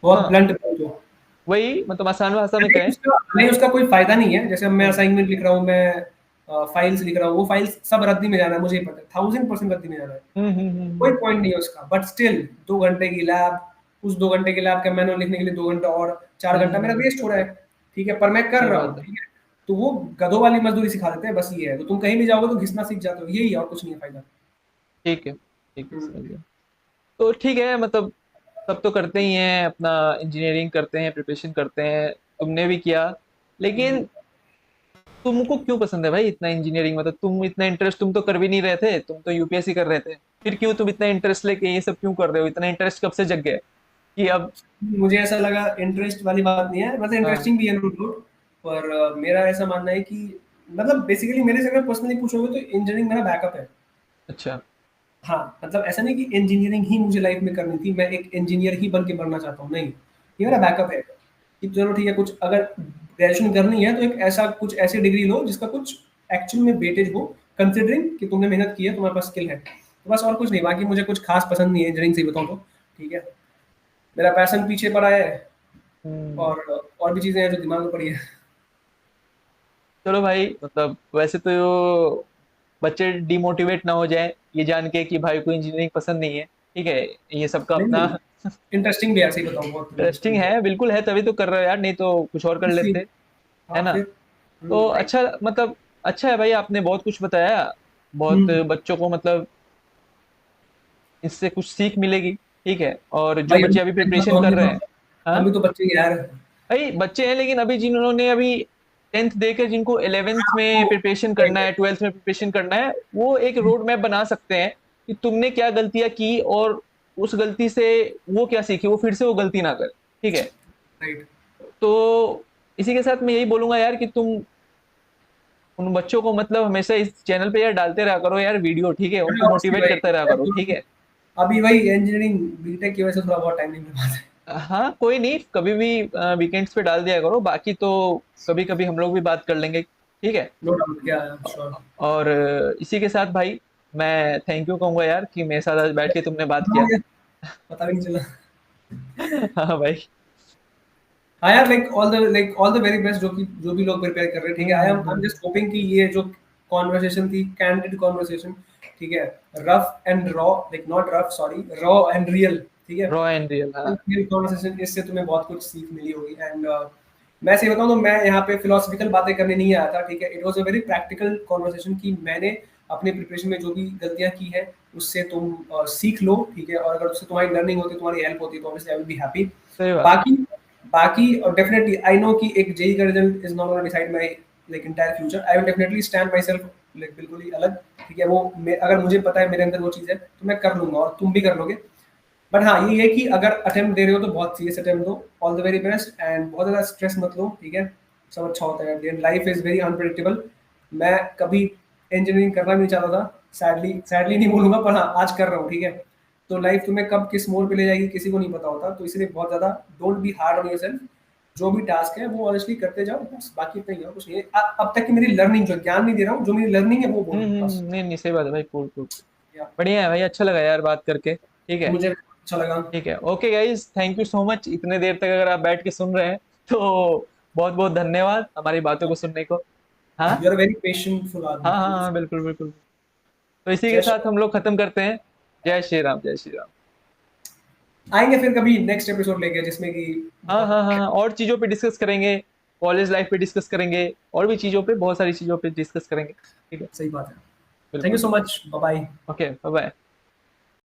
[SPEAKER 1] बहुत
[SPEAKER 2] हाँ,
[SPEAKER 1] ब्लंट बोल दो।
[SPEAKER 2] वही मतलब आसान भाषा में
[SPEAKER 1] नहीं
[SPEAKER 2] कहें।
[SPEAKER 1] उसका नहीं, उसका कोई फायदा नहीं है। जैसे अब मैं
[SPEAKER 2] हम्म,
[SPEAKER 1] असाइनमेंट लिख रहा हूँ, मैं फाइल्स लिख रहा हूँ, वो फाइल्स सब रद्दी में जाना है, मुझे ही पता है, 1000% रद्दी में जाना है, कोई
[SPEAKER 2] हम्म।
[SPEAKER 1] पॉइंट नहीं है उसका। बट स्टिल 2 घंटे की लैब, उस 2 घंटे की लैब का मैनुअल लिखने के लिए 2 घंटा और 4 घंटा मेरा
[SPEAKER 2] हम्म,
[SPEAKER 1] वेस्ट हो रहा है। ठीक है, पर मैं कर
[SPEAKER 2] सही
[SPEAKER 1] रहा
[SPEAKER 2] बात
[SPEAKER 1] हूँ,
[SPEAKER 2] है।
[SPEAKER 1] ठीक है। तो वो गधों वाली मजदूरी सिखा देते हैं, बस ये है। तो तुम कहीं भी जाओगे तो घिसना सीख जाते हो, यही है और कुछ नहीं है फायदा।
[SPEAKER 2] ठीक है, ठीक है,
[SPEAKER 1] हम्म,
[SPEAKER 2] समझ गया। तो ठीक है, मतलब सब तो करते ही हैं अपना, इंजीनियरिंग करते हैं, प्रिपरेशन करते हैं, तुमने भी किया।
[SPEAKER 1] हम्म।
[SPEAKER 2] लेकिन तुमको क्यों पसंद है भाई इतना इंजीनियरिंग? मतलब तुम इतना इंटरेस्ट, तुम तो कर भी नहीं रहे थे, तुम तो यूपीएससी कर रहे थे, फिर क्यों तुम इतना इंटरेस्ट लेके ये सब क्यों कर रहे हो? इतना इंटरेस्ट कब से जग गया कि अब?
[SPEAKER 1] मुझे ऐसा लगा, इंटरेस्ट वाली बात नहीं है, मतलब
[SPEAKER 2] हाँ,
[SPEAKER 1] इंटरेस्टिंग भी है नो डाउट। पर मेरा ऐसा मानना है कि मतलब बेसिकली मेरे से अगर पर्सनली पूछोगे तो इंजीनियरिंग मेरा बैकअप है।
[SPEAKER 2] अच्छा।
[SPEAKER 1] हाँ, मतलब ऐसा नहीं कि इंजीनियरिंग ही मुझे लाइफ में करनी थी, मैं एक इंजीनियर ही बन के मरना चाहता हूँ, नहीं। ये मेरा बैकअप है कि चलो ठीक है, कुछ अगर ग्रेजुएशन करनी है तो एक ऐसा कुछ ऐसी डिग्री लो जिसका कुछ एक्चुअल में वेटेज हो, कंसिडरिंग कि तुमने मेहनत की है, तुम्हारे पास स्किल है, तो बस, और कुछ नहीं। बाकी मुझे कुछ खास पसंद नहीं है इंजीनियरिंग, सही बताऊँ तो। ठीक है, मेरा पैशन पीछे पड़ा है,
[SPEAKER 2] हम्म,
[SPEAKER 1] और भी चीजें हैं जो दिमाग में पड़ी है।
[SPEAKER 2] चलो भाई, मतलब वैसे तो बच्चे डिमोटिवेट ना हो जाए ये जान के कि भाई को इंजीनियरिंग पसंद नहीं है, ठीक है, ये सबका
[SPEAKER 1] नहीं
[SPEAKER 2] अपना।
[SPEAKER 1] नहीं, इंटरेस्टिंग भी है, सही बताऊँ बहुत
[SPEAKER 2] इंटरेस्टिंग
[SPEAKER 1] इंटरेस्टिंग
[SPEAKER 2] है, बिल्कुल है, तभी तो कर रहे हो यार, नहीं तो कुछ और कर
[SPEAKER 1] है।
[SPEAKER 2] लेते। है
[SPEAKER 1] हाँ
[SPEAKER 2] ना?
[SPEAKER 1] फिर।
[SPEAKER 2] तो
[SPEAKER 1] राइट।
[SPEAKER 2] अच्छा, मतलब अच्छा है भाई, आपने बहुत कुछ बताया, बहुत
[SPEAKER 1] हम्म।
[SPEAKER 2] बच्चों को मतलब इससे कुछ सीख मिलेगी, ठीक है, और जो
[SPEAKER 1] भाई
[SPEAKER 2] बच्चे अभी प्रिपरेशन
[SPEAKER 1] हम
[SPEAKER 2] कर
[SPEAKER 1] भी
[SPEAKER 2] रहे
[SPEAKER 1] तो
[SPEAKER 2] हैं। हाँ,
[SPEAKER 1] हम भी तो बच्चे ही हैं यार।
[SPEAKER 2] भाई बच्चे हैं, लेकिन अभी जिन्होंने अभी 10th देकर जिनको 11th में
[SPEAKER 1] तो
[SPEAKER 2] प्रिपरेशन करना है, 12th में प्रिपरेशन करना है, वो एक रोड मैप बना सकते हैं कि तुमने क्या गलतियां की, और उस गलती से वो क्या सीखी, वो फिर से वो गलती ना करे। ठीक है,
[SPEAKER 1] राइट।
[SPEAKER 2] तो इसी के साथ मैं यही बोलूंगा यार कि तुम उन बच्चों को मतलब हमेशा इस चैनल पे यार डालते रहा करो यार वीडियो, ठीक है,
[SPEAKER 1] अरे
[SPEAKER 2] उनको
[SPEAKER 1] ऑब्वियसली
[SPEAKER 2] मोटिवेट करते रहा करो, ठीक
[SPEAKER 1] भाई,
[SPEAKER 2] है।
[SPEAKER 1] अभी वही इंजीनियरिंग बीटेक की वजह से थोड़ा बहुत टाइम नहीं मिल पाता है।
[SPEAKER 2] हाँ, कोई नहीं, कभी भी वीकेंड्स पे डाल दिया करो, बाकी तो कभी कभी हम लोग भी बात कर लेंगे, ठीक है।
[SPEAKER 1] नो डाउट, क्या है, श्योर।
[SPEAKER 2] और इसी के साथ भाई मैं थैंक यू कहूंगा यार कि मेरे साथ आज बैठ के तुमने बात किया।
[SPEAKER 1] पता भी नहीं चला।
[SPEAKER 2] हाँ भाई।
[SPEAKER 1] हाँ यार, like all the very best, जो भी लोग प्रिपेयर कर रहे हैं, ठीक है। I am
[SPEAKER 2] hmm.
[SPEAKER 1] Just hoping कि ये जो कॉन्वर्सेशन थी, कैंडिड कॉन्वर्सेशन, ठीक है, rough and raw, like not rough, sorry, raw and real, ठीक है,
[SPEAKER 2] रॉ एंड रियल, हाँ।
[SPEAKER 1] कॉन्वर्सेशन, इससे तुम्हें बहुत कुछ सीख मिली होगी। एंड मैं सही बताऊं तो मैं यहाँ पे फिलोसफिकल बातें करने नहीं आया था, ठीक है। It was a very practical conversation कि मैंने अपने प्रिपरेशन में जो भी गलतियां की है उससे तुम सीख लो, ठीक है। और अगर उससे तुम्हारी लर्निंग होती है, तुम्हारी हेल्प होती है, तो obviously I will be happy.
[SPEAKER 2] सही बात है।
[SPEAKER 1] बाकी बाकी डेफिनेटली आई नो कि एक जेई का result is not gonna decide my like entire future. I will definitely stand my self like बिल्कुल ही अलग, ठीक है। अगर मुझे पता है मेरे अंदर वो चीज़ है तो मैं कर लूंगा, और तुम भी कर लोगे। बट हाँ, ये है कि अगर अटेम्प्ट दे रहे हो तो बहुत सीरियस अटेम्प्ट दो, all the very best, and बहुत ज़्यादा स्ट्रेस मत लो, ठीक है। सब अच्छा होता है, लाइफ इज वेरी अनप्रिडिक्टेबल। मैं कभी इंजीनियरिंग करना भी नहीं चाहता था, सैडली सैडली नहीं बोलूंगा, पर हाँ आज कर रहा हूँ, ठीक है। तो लाइफ तुम्हें कब किस मोड़ पे ले जाएगी किसी को नहीं पता होता, तो इसलिए बहुत ज़्यादा don't be hard on yourself. जो भी टास्क है वो ऑनेस्टली करते जाओ, बस, बाकी इतना ही है, कुछ नहीं है। अब तक की मेरी लर्निंग, जो ज्ञान नहीं दे रहा हूँ, जो मेरी लर्निंग है वो बोल रहा हूँ बस।
[SPEAKER 2] नहीं नहीं, सही बात है भाई, कूल कूल।
[SPEAKER 1] या,
[SPEAKER 2] बढ़िया है भाई, अच्छा लगा यार बात करके, ठीक है।
[SPEAKER 1] मुझे अच्छा लगा।
[SPEAKER 2] ठीक है, okay guys, thank you so much, इतने देर तक अगर आप बैठ के सुन रहे हैं तो बहुत बहुत धन्यवाद हमारी बातों को सुनने को। हाँ,
[SPEAKER 1] यू आर वेरी पेशेंटफुल आदमी,
[SPEAKER 2] हाँ, हाँ,
[SPEAKER 1] थैंक यू।
[SPEAKER 2] हाँ, बिल्कुल बिल्कुल। तो इसी के
[SPEAKER 1] जय श्री
[SPEAKER 2] साथ हम लोग खत्म करते हैं। जय श्री राम, जय श्री राम।
[SPEAKER 1] आएंगे फिर कभी नेक्स्ट एपिसोड लेके, जिसमें कि
[SPEAKER 2] हाँ, हाँ,
[SPEAKER 1] बहुत।
[SPEAKER 2] हाँ, हाँ, और चीजों पे डिस्कस करेंगे, कॉलेज लाइफ पे डिस्कस करेंगे, और भी चीजों पे, बहुत सारी चीजों पे डिस्कस करेंगे, ठीक है।
[SPEAKER 1] सही बात है। थैंक यू
[SPEAKER 2] बिल्कुल
[SPEAKER 1] सो
[SPEAKER 2] बिल्कुल।
[SPEAKER 1] Much, bye bye.
[SPEAKER 2] Okay, bye bye.